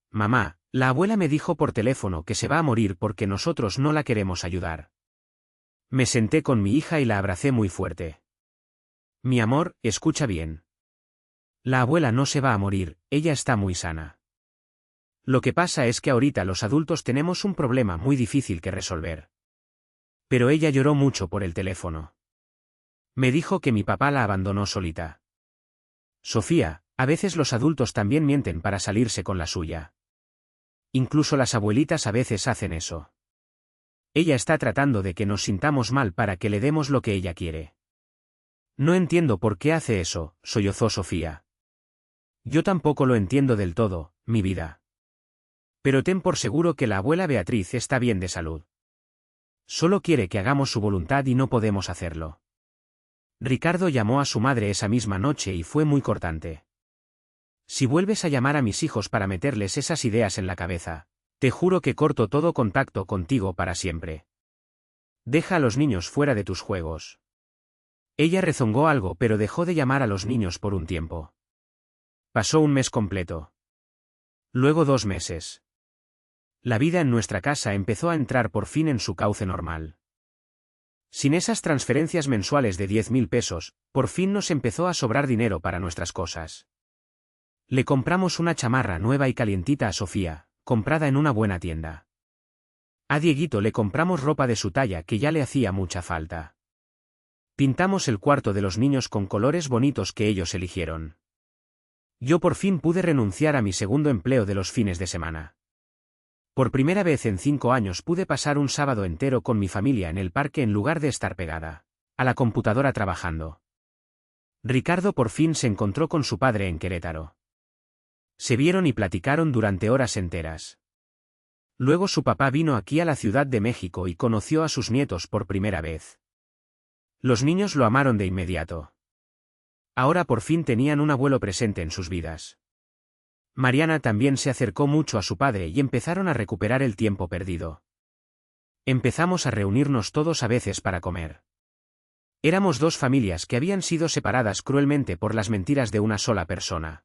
S1: Mamá, la abuela me dijo por teléfono que se va a morir porque nosotros no la queremos ayudar. Me senté con mi hija y la abracé muy fuerte. Mi amor, escucha bien. La abuela no se va a morir, ella está muy sana. Lo que pasa es que ahorita los adultos tenemos un problema muy difícil que resolver. Pero ella lloró mucho por el teléfono. Me dijo que mi papá la abandonó solita. Sofía, a veces los adultos también mienten para salirse con la suya. Incluso las abuelitas a veces hacen eso. Ella está tratando de que nos sintamos mal para que le demos lo que ella quiere. No entiendo por qué hace eso, sollozó Sofía. Yo tampoco lo entiendo del todo, mi vida. Pero ten por seguro que la abuela Beatriz está bien de salud. Solo quiere que hagamos su voluntad y no podemos hacerlo. Ricardo llamó a su madre esa misma noche y fue muy cortante. Si vuelves a llamar a mis hijos para meterles esas ideas en la cabeza, te juro que corto todo contacto contigo para siempre. Deja a los niños fuera de tus juegos. Ella rezongó algo pero dejó de llamar a los niños por un tiempo. Pasó un mes completo. Luego 2 meses. La vida en nuestra casa empezó a entrar por fin en su cauce normal. Sin esas transferencias mensuales de 10.000 pesos, por fin nos empezó a sobrar dinero para nuestras cosas. Le compramos una chamarra nueva y calientita a Sofía, comprada en una buena tienda. A Dieguito le compramos ropa de su talla que ya le hacía mucha falta. Pintamos el cuarto de los niños con colores bonitos que ellos eligieron. Yo por fin pude renunciar a mi segundo empleo de los fines de semana. Por primera vez en 5 años pude pasar un sábado entero con mi familia en el parque en lugar de estar pegada a la computadora trabajando. Ricardo por fin se encontró con su padre en Querétaro. Se vieron y platicaron durante horas enteras. Luego su papá vino aquí a la Ciudad de México y conoció a sus nietos por primera vez. Los niños lo amaron de inmediato. Ahora por fin tenían un abuelo presente en sus vidas. Mariana también se acercó mucho a su padre y empezaron a recuperar el tiempo perdido. Empezamos a reunirnos todos a veces para comer. Éramos 2 familias que habían sido separadas cruelmente por las mentiras de una sola persona.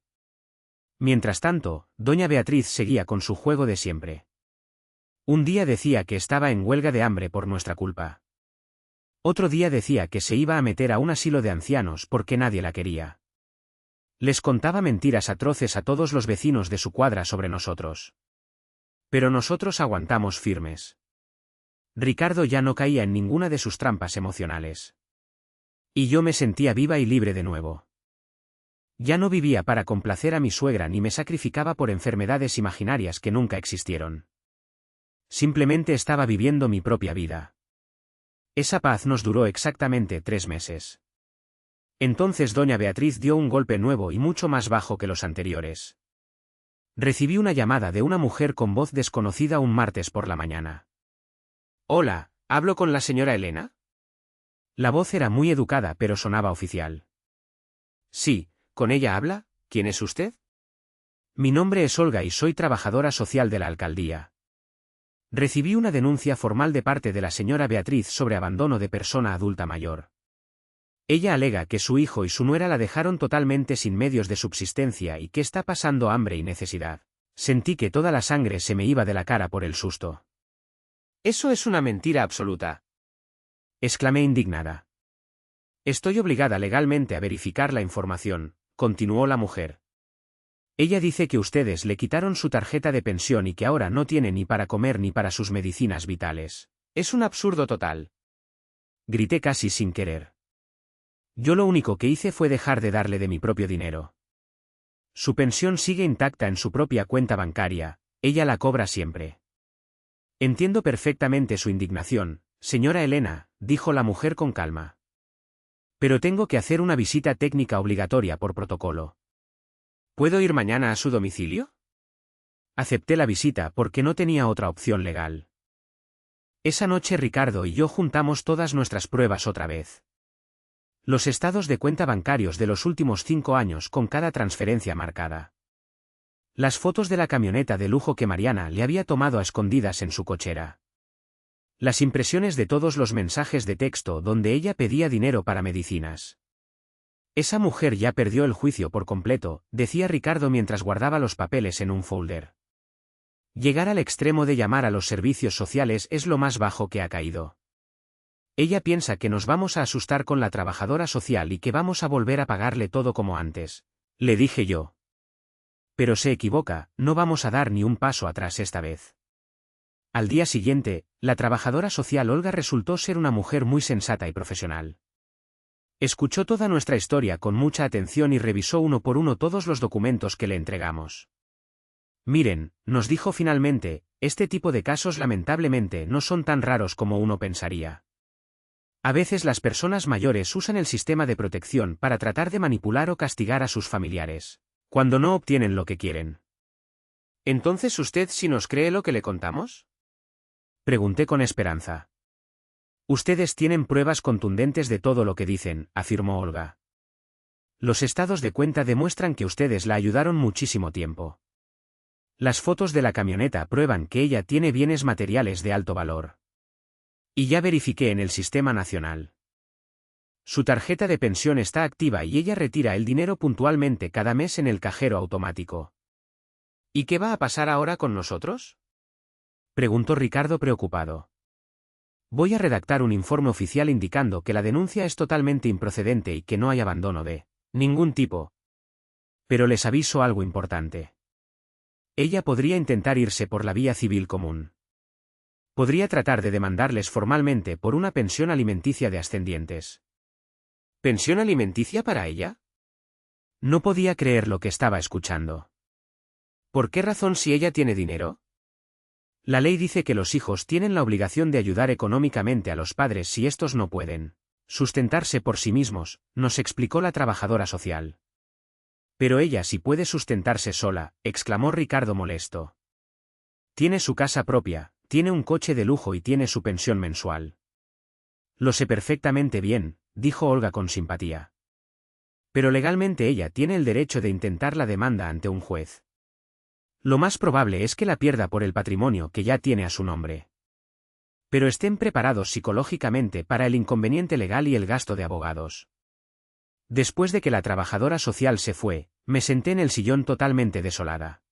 S1: Mientras tanto, doña Beatriz seguía con su juego de siempre. Un día decía que estaba en huelga de hambre por nuestra culpa. Otro día decía que se iba a meter a un asilo de ancianos porque nadie la quería. Les contaba mentiras atroces a todos los vecinos de su cuadra sobre nosotros. Pero nosotros aguantamos firmes. Ricardo ya no caía en ninguna de sus trampas emocionales. Y yo me sentía viva y libre de nuevo. Ya no vivía para complacer a mi suegra ni me sacrificaba por enfermedades imaginarias que nunca existieron. Simplemente estaba viviendo mi propia vida. Esa paz nos duró exactamente 3 meses. Entonces doña Beatriz dio un golpe nuevo y mucho más bajo que los anteriores. Recibí una llamada de una mujer con voz desconocida un martes por la mañana. Hola, ¿hablo con la señora Elena? La voz era muy educada pero sonaba oficial. Sí, ¿con ella habla? ¿Quién es usted? Mi nombre es Olga y soy trabajadora social de la alcaldía. Recibí una denuncia formal de parte de la señora Beatriz sobre abandono de persona adulta mayor. Ella alega que su hijo y su nuera la dejaron totalmente sin medios de subsistencia y que está pasando hambre y necesidad. Sentí que toda la sangre se me iba de la cara por el susto.
S2: Eso es una mentira absoluta.
S1: Exclamé indignada. Estoy obligada legalmente a verificar la información, continuó la mujer. Ella dice que ustedes le quitaron su tarjeta de pensión y que ahora no tiene ni para comer ni para sus medicinas vitales.
S2: Es un absurdo total.
S1: Grité casi sin querer. Yo lo único que hice fue dejar de darle de mi propio dinero. Su pensión sigue intacta en su propia cuenta bancaria, ella la cobra siempre. Entiendo perfectamente su indignación, señora Elena, dijo la mujer con calma. Pero tengo que hacer una visita técnica obligatoria por protocolo.
S2: ¿Puedo ir mañana a su domicilio?
S1: Acepté la visita porque no tenía otra opción legal. Esa noche Ricardo y yo juntamos todas nuestras pruebas otra vez. Los estados de cuenta bancarios de los últimos 5 años con cada transferencia marcada. Las fotos de la camioneta de lujo que Mariana le había tomado a escondidas en su cochera. Las impresiones de todos los mensajes de texto donde ella pedía dinero para medicinas. Esa mujer ya perdió el juicio por completo, decía Ricardo mientras guardaba los papeles en un folder. Llegar al extremo de llamar a los servicios sociales es lo más bajo que ha caído. Ella piensa que nos vamos a asustar con la trabajadora social y que vamos a volver a pagarle todo como antes, le dije yo. Pero se equivoca, no vamos a dar ni un paso atrás esta vez. Al día siguiente, la trabajadora social Olga resultó ser una mujer muy sensata y profesional. Escuchó toda nuestra historia con mucha atención y revisó uno por uno todos los documentos que le entregamos. Miren, nos dijo finalmente, este tipo de casos lamentablemente no son tan raros como uno pensaría. A veces las personas mayores usan el sistema de protección para tratar de manipular o castigar a sus familiares, cuando no obtienen lo que quieren.
S2: ¿Entonces usted sí nos cree lo que le contamos?
S1: Pregunté con esperanza. Ustedes tienen pruebas contundentes de todo lo que dicen, afirmó Olga. Los estados de cuenta demuestran que ustedes la ayudaron muchísimo tiempo. Las fotos de la camioneta prueban que ella tiene bienes materiales de alto valor. Y ya verifiqué en el sistema nacional. Su tarjeta de pensión está activa y ella retira el dinero puntualmente cada mes en el cajero automático.
S2: ¿Y qué va a pasar ahora con nosotros?
S1: Preguntó Ricardo preocupado. Voy a redactar un informe oficial indicando que la denuncia es totalmente improcedente y que no hay abandono de ningún tipo. Pero les aviso algo importante. Ella podría intentar irse por la vía civil común. Podría tratar de demandarles formalmente por una pensión alimenticia de ascendientes.
S2: ¿Pensión alimenticia para ella?
S1: No podía creer lo que estaba escuchando.
S2: ¿Por qué razón si ella tiene dinero?
S1: La ley dice que los hijos tienen la obligación de ayudar económicamente a los padres si estos no pueden sustentarse por sí mismos, nos explicó la trabajadora social. Pero ella sí puede sustentarse sola, exclamó Ricardo molesto. Tiene su casa propia, tiene un coche de lujo y tiene su pensión mensual. Lo sé perfectamente bien, dijo Olga con simpatía. Pero legalmente ella tiene el derecho de intentar la demanda ante un juez. Lo más probable es que la pierda por el patrimonio que ya tiene a su nombre. Pero estén preparados psicológicamente para el inconveniente legal y el gasto de abogados. Después de que la trabajadora social se fue, me senté en el sillón totalmente desolada.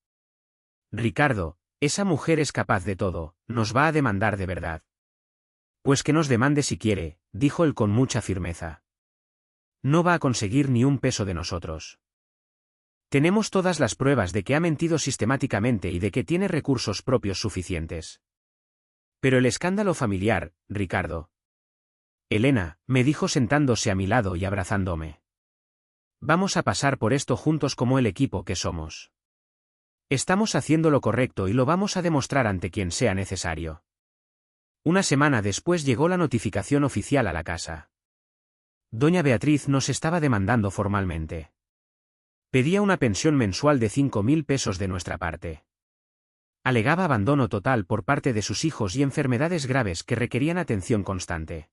S1: Ricardo, esa mujer es capaz de todo, nos va a demandar de verdad. Pues que nos demande si quiere, dijo él con mucha firmeza. No va a conseguir ni un peso de nosotros. Tenemos todas las pruebas de que ha mentido sistemáticamente y de que tiene recursos propios suficientes. Pero el escándalo familiar, Ricardo. Elena, me dijo sentándose a mi lado y abrazándome. Vamos a pasar por esto juntos como el equipo que somos. Estamos haciendo lo correcto y lo vamos a demostrar ante quien sea necesario. Una semana después llegó la notificación oficial a la casa. Doña Beatriz nos estaba demandando formalmente. Pedía una pensión mensual de 5.000 pesos de nuestra parte. Alegaba abandono total por parte de sus hijos y enfermedades graves que requerían atención constante.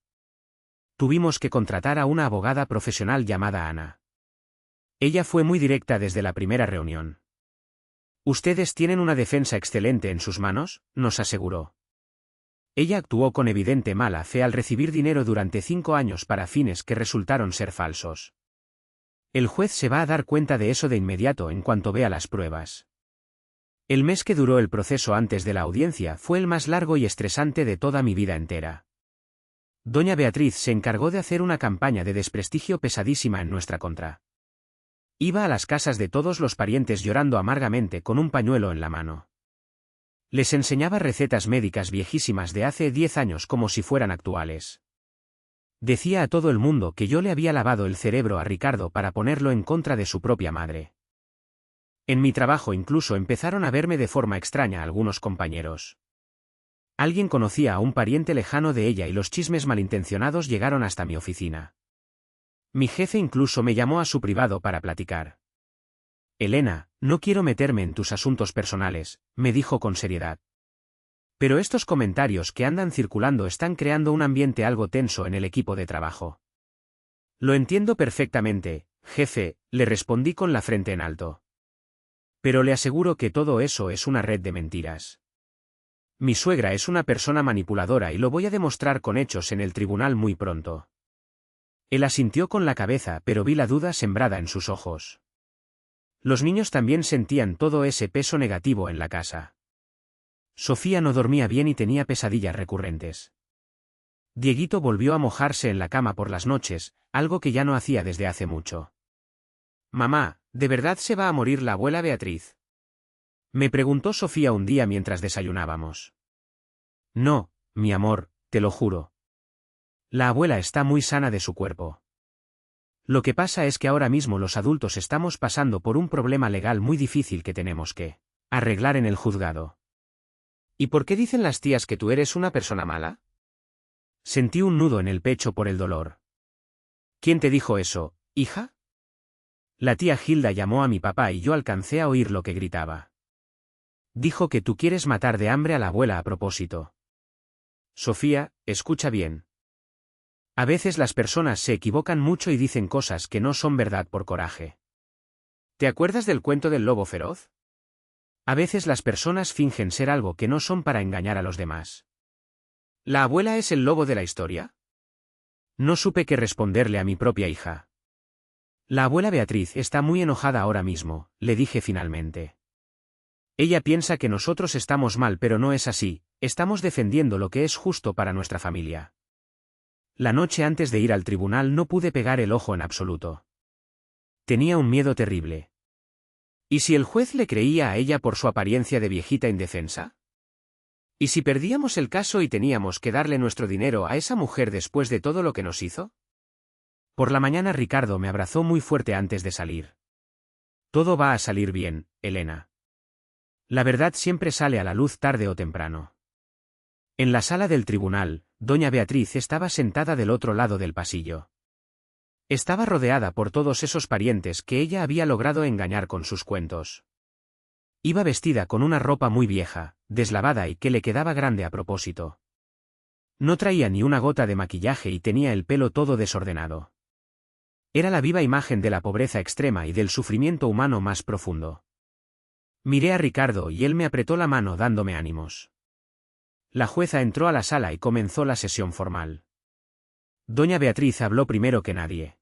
S1: Tuvimos que contratar a una abogada profesional llamada Ana. Ella fue muy directa desde la primera reunión. Ustedes tienen una defensa excelente en sus manos, nos aseguró. Ella actuó con evidente mala fe al recibir dinero durante 5 años para fines que resultaron ser falsos. El juez se va a dar cuenta de eso de inmediato en cuanto vea las pruebas. El mes que duró el proceso antes de la audiencia fue el más largo y estresante de toda mi vida entera. Doña Beatriz se encargó de hacer una campaña de desprestigio pesadísima en nuestra contra. Iba a las casas de todos los parientes llorando amargamente con un pañuelo en la mano. Les enseñaba recetas médicas viejísimas de hace 10 años como si fueran actuales. Decía a todo el mundo que yo le había lavado el cerebro a Ricardo para ponerlo en contra de su propia madre. En mi trabajo incluso empezaron a verme de forma extraña algunos compañeros. Alguien conocía a un pariente lejano de ella y los chismes malintencionados llegaron hasta mi oficina. Mi jefe incluso me llamó a su privado para platicar. Elena, no quiero meterme en tus asuntos personales, me dijo con seriedad. Pero estos comentarios que andan circulando están creando un ambiente algo tenso en el equipo de trabajo. Lo entiendo perfectamente, jefe, le respondí con la frente en alto. Pero le aseguro que todo eso es una red de mentiras. Mi suegra es una persona manipuladora y lo voy a demostrar con hechos en el tribunal muy pronto. Él asintió con la cabeza, pero vi la duda sembrada en sus ojos. Los niños también sentían todo ese peso negativo en la casa. Sofía no dormía bien y tenía pesadillas recurrentes. Dieguito volvió a mojarse en la cama por las noches, algo que ya no hacía desde hace mucho.
S2: Mamá, ¿de verdad se va a morir la abuela Beatriz?
S1: Me preguntó Sofía un día mientras desayunábamos. No, mi amor, te lo juro. La abuela está muy sana de su cuerpo. Lo que pasa es que ahora mismo los adultos estamos pasando por un problema legal muy difícil que tenemos que arreglar en el juzgado.
S2: ¿Y por qué dicen las tías que tú eres una persona mala?
S1: Sentí un nudo en el pecho por el dolor.
S2: ¿Quién te dijo eso, hija?
S1: La tía Gilda llamó a mi papá y yo alcancé a oír lo que gritaba. Dijo que tú quieres matar de hambre a la abuela a propósito.
S2: Sofía, escucha bien.
S1: A veces las personas se equivocan mucho y dicen cosas que no son verdad por coraje.
S2: ¿Te acuerdas del cuento del lobo feroz?
S1: A veces las personas fingen ser algo que no son para engañar a los demás.
S2: ¿La abuela es el lobo de la historia?
S1: No supe qué responderle a mi propia hija. La abuela Beatriz está muy enojada ahora mismo, le dije finalmente. Ella piensa que nosotros estamos mal, pero no es así, estamos defendiendo lo que es justo para nuestra familia. La noche antes de ir al tribunal no pude pegar el ojo en absoluto. Tenía un miedo terrible.
S2: ¿Y si el juez le creía a ella por su apariencia de viejita indefensa? ¿Y si perdíamos el caso y teníamos que darle nuestro dinero a esa mujer después de todo lo que nos hizo?
S1: Por la mañana Ricardo me abrazó muy fuerte antes de salir. Todo va a salir bien, Elena. La verdad siempre sale a la luz tarde o temprano. En la sala del tribunal, doña Beatriz estaba sentada del otro lado del pasillo. Estaba rodeada por todos esos parientes que ella había logrado engañar con sus cuentos. Iba vestida con una ropa muy vieja, deslavada y que le quedaba grande a propósito. No traía ni una gota de maquillaje y tenía el pelo todo desordenado. Era la viva imagen de la pobreza extrema y del sufrimiento humano más profundo. Miré a Ricardo y él me apretó la mano dándome ánimos. La jueza entró a la sala y comenzó la sesión formal. Doña Beatriz habló primero que nadie.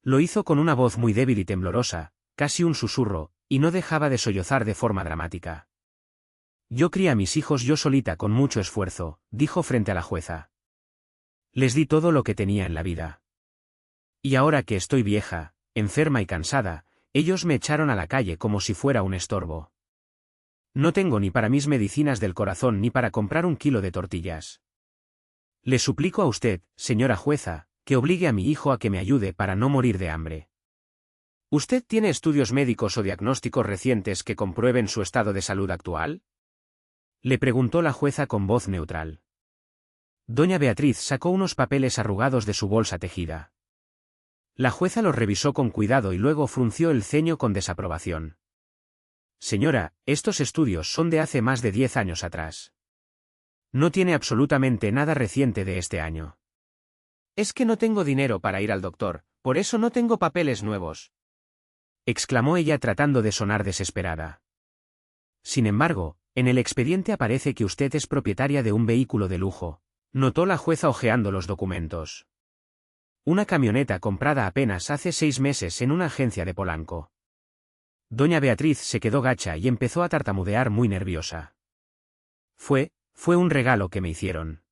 S1: Lo hizo con una voz muy débil y temblorosa, casi un susurro, y no dejaba de sollozar de forma dramática. Yo crié a mis hijos yo solita con mucho esfuerzo, dijo frente a la jueza. Les di todo lo que tenía en la vida. Y ahora que estoy vieja, enferma y cansada, ellos me echaron a la calle como si fuera un estorbo. No tengo ni para mis medicinas del corazón ni para comprar 1 kilo de tortillas. Le suplico a usted, señora jueza, que obligue a mi hijo a que me ayude para no morir de hambre.
S2: ¿Usted tiene estudios médicos o diagnósticos recientes que comprueben su estado de salud actual?
S1: Le preguntó la jueza con voz neutral. Doña Beatriz sacó unos papeles arrugados de su bolsa tejida. La jueza los revisó con cuidado y luego frunció el ceño con desaprobación. Señora, estos estudios son de hace más de 10 años atrás. No tiene absolutamente nada reciente de este año.
S2: Es que no tengo dinero para ir al doctor, por eso no tengo papeles nuevos,
S1: exclamó ella tratando de sonar desesperada. Sin embargo, En el expediente aparece que usted es propietaria de un vehículo de lujo, notó la jueza hojeando los documentos. Una camioneta comprada apenas hace 6 meses en una agencia de Polanco. Doña Beatriz se quedó gacha y empezó a tartamudear muy nerviosa. Fue un regalo que me hicieron.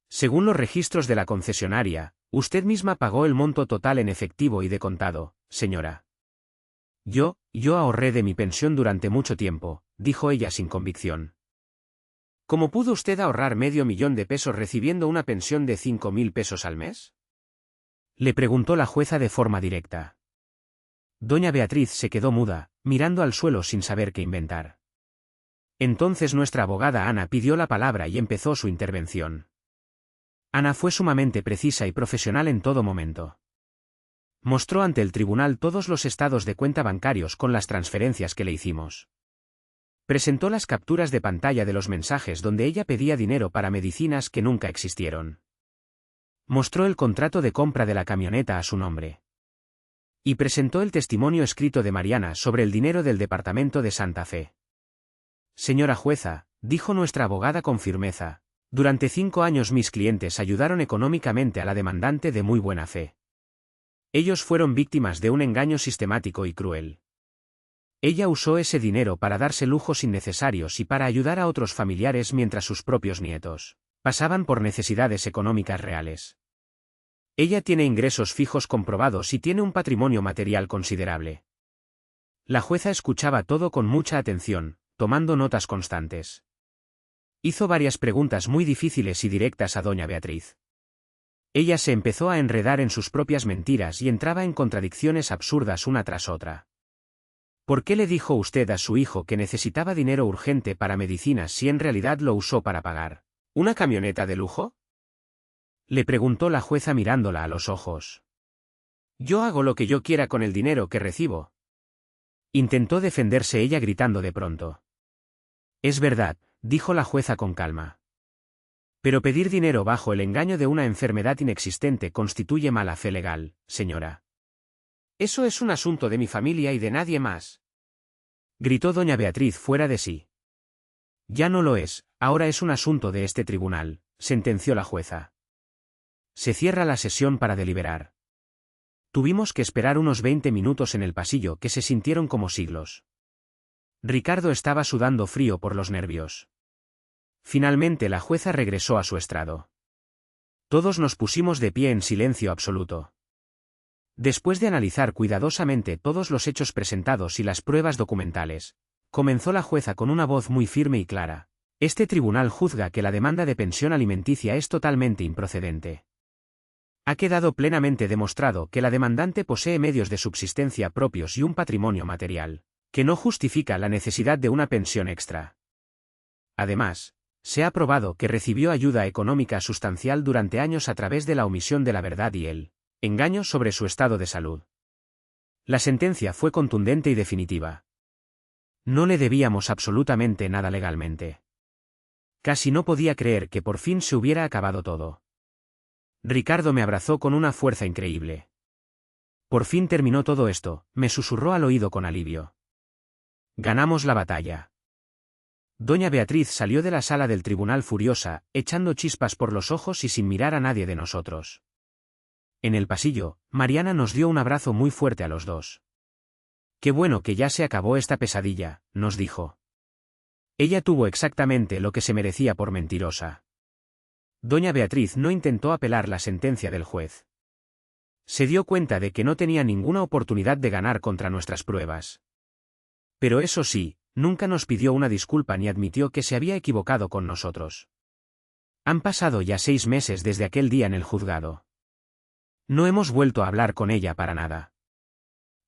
S1: Según los registros de la concesionaria, usted misma pagó el monto total en efectivo y de contado, señora. Yo ahorré de mi pensión durante mucho tiempo, dijo ella sin convicción. ¿Cómo pudo usted ahorrar $500,000 recibiendo una pensión de 5.000 pesos al mes? Le preguntó la jueza de forma directa. Doña Beatriz se quedó muda, mirando al suelo sin saber qué inventar. Entonces nuestra abogada Ana pidió la palabra y empezó su intervención. Ana fue sumamente precisa y profesional en todo momento. Mostró ante el tribunal todos los estados de cuenta bancarios con las transferencias que le hicimos. Presentó las capturas de pantalla de los mensajes donde ella pedía dinero para medicinas que nunca existieron. Mostró el contrato de compra de la camioneta a su nombre. Y presentó el testimonio escrito de Mariana sobre el dinero del departamento de Santa Fe. Señora jueza, dijo nuestra abogada con firmeza, durante 5 años mis clientes ayudaron económicamente a la demandante de muy buena fe. Ellos fueron víctimas de un engaño sistemático y cruel. Ella usó ese dinero para darse lujos innecesarios y para ayudar a otros familiares mientras sus propios nietos pasaban por necesidades económicas reales. Ella tiene ingresos fijos comprobados y tiene un patrimonio material considerable. La jueza escuchaba todo con mucha atención, tomando notas constantes. Hizo varias preguntas muy difíciles y directas a doña Beatriz. Ella se empezó a enredar en sus propias mentiras y entraba en contradicciones absurdas una tras otra. ¿Por qué le dijo usted a su hijo que necesitaba dinero urgente para medicinas si en realidad lo usó para pagar una camioneta de lujo? Le preguntó la jueza mirándola a los ojos. Yo hago lo que yo quiera con el dinero que recibo. Intentó defenderse ella gritando de pronto. Es verdad, dijo la jueza con calma. Pero pedir dinero bajo el engaño de una enfermedad inexistente constituye mala fe legal, señora. Eso es un asunto de mi familia y de nadie más. Gritó doña Beatriz fuera de sí. Ya no lo es, ahora es un asunto de este tribunal, sentenció la jueza. Se cierra la sesión para deliberar. Tuvimos que esperar unos 20 minutos en el pasillo que se sintieron como siglos. Ricardo estaba sudando frío por los nervios. Finalmente la jueza regresó a su estrado. Todos nos pusimos de pie en silencio absoluto. Después de analizar cuidadosamente todos los hechos presentados y las pruebas documentales, comenzó la jueza con una voz muy firme y clara. Este tribunal juzga que la demanda de pensión alimenticia es totalmente improcedente. Ha quedado plenamente demostrado que la demandante posee medios de subsistencia propios y un patrimonio material, que no justifica la necesidad de una pensión extra. Además, se ha probado que recibió ayuda económica sustancial durante años a través de la omisión de la verdad y el engaño sobre su estado de salud. La sentencia fue contundente y definitiva. No le debíamos absolutamente nada legalmente. Casi no podía creer que por fin se hubiera acabado todo. Ricardo me abrazó con una fuerza increíble. Por fin terminó todo esto, me susurró al oído con alivio. Ganamos la batalla. Doña Beatriz salió de la sala del tribunal furiosa, echando chispas por los ojos y sin mirar a nadie de nosotros. En el pasillo, Mariana nos dio un abrazo muy fuerte a los dos. Qué bueno que ya se acabó esta pesadilla, nos dijo. Ella tuvo exactamente lo que se merecía por mentirosa. Doña Beatriz no intentó apelar la sentencia del juez. Se dio cuenta de que no tenía ninguna oportunidad de ganar contra nuestras pruebas. Pero eso sí, nunca nos pidió una disculpa ni admitió que se había equivocado con nosotros. Han pasado ya 6 meses desde aquel día en el juzgado. No hemos vuelto a hablar con ella para nada.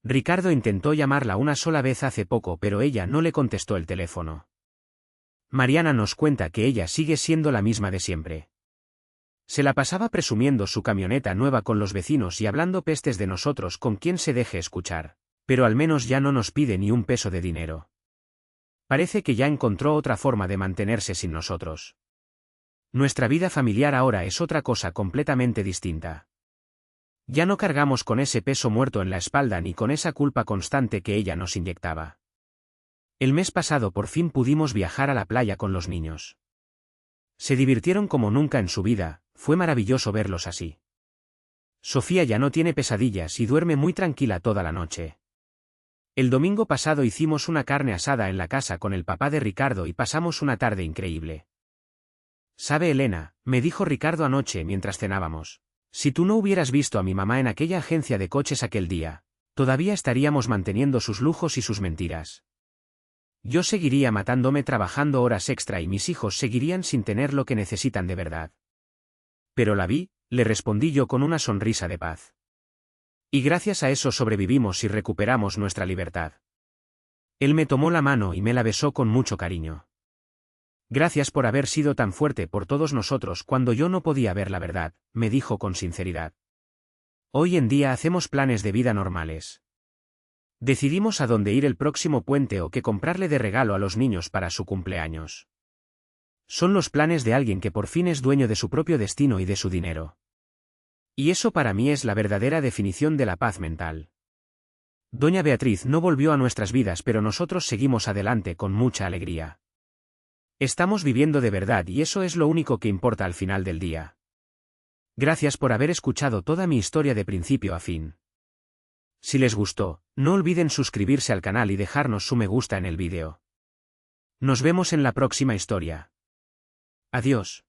S1: Ricardo intentó llamarla una sola vez hace poco, pero ella no le contestó el teléfono. Mariana nos cuenta que ella sigue siendo la misma de siempre. Se la pasaba presumiendo su camioneta nueva con los vecinos y hablando pestes de nosotros con quien se deje escuchar, pero al menos ya no nos pide ni un peso de dinero. Parece que ya encontró otra forma de mantenerse sin nosotros. Nuestra vida familiar ahora es otra cosa completamente distinta. Ya no cargamos con ese peso muerto en la espalda ni con esa culpa constante que ella nos inyectaba. El mes pasado por fin pudimos viajar a la playa con los niños. Se divirtieron como nunca en su vida, fue maravilloso verlos así. Sofía ya no tiene pesadillas y duerme muy tranquila toda la noche. El domingo pasado hicimos una carne asada en la casa con el papá de Ricardo y pasamos una tarde increíble. ¿Sabe, Elena?, me dijo Ricardo anoche mientras cenábamos. Si tú no hubieras visto a mi mamá en aquella agencia de coches aquel día, todavía estaríamos manteniendo sus lujos y sus mentiras. Yo seguiría matándome trabajando horas extra y mis hijos seguirían sin tener lo que necesitan de verdad. Pero la vi, le respondí yo con una sonrisa de paz. Y gracias a eso sobrevivimos y recuperamos nuestra libertad. Él me tomó la mano y me la besó con mucho cariño. Gracias por haber sido tan fuerte por todos nosotros cuando yo no podía ver la verdad, me dijo con sinceridad. Hoy en día hacemos planes de vida normales. Decidimos a dónde ir el próximo puente o qué comprarle de regalo a los niños para su cumpleaños. Son los planes de alguien que por fin es dueño de su propio destino y de su dinero. Y eso para mí es la verdadera definición de la paz mental. Doña Beatriz no volvió a nuestras vidas, pero nosotros seguimos adelante con mucha alegría. Estamos viviendo de verdad y eso es lo único que importa al final del día. Gracias por haber escuchado toda mi historia de principio a fin. Si les gustó, no olviden suscribirse al canal y dejarnos su me gusta en el vídeo. Nos vemos en la próxima historia. Adiós.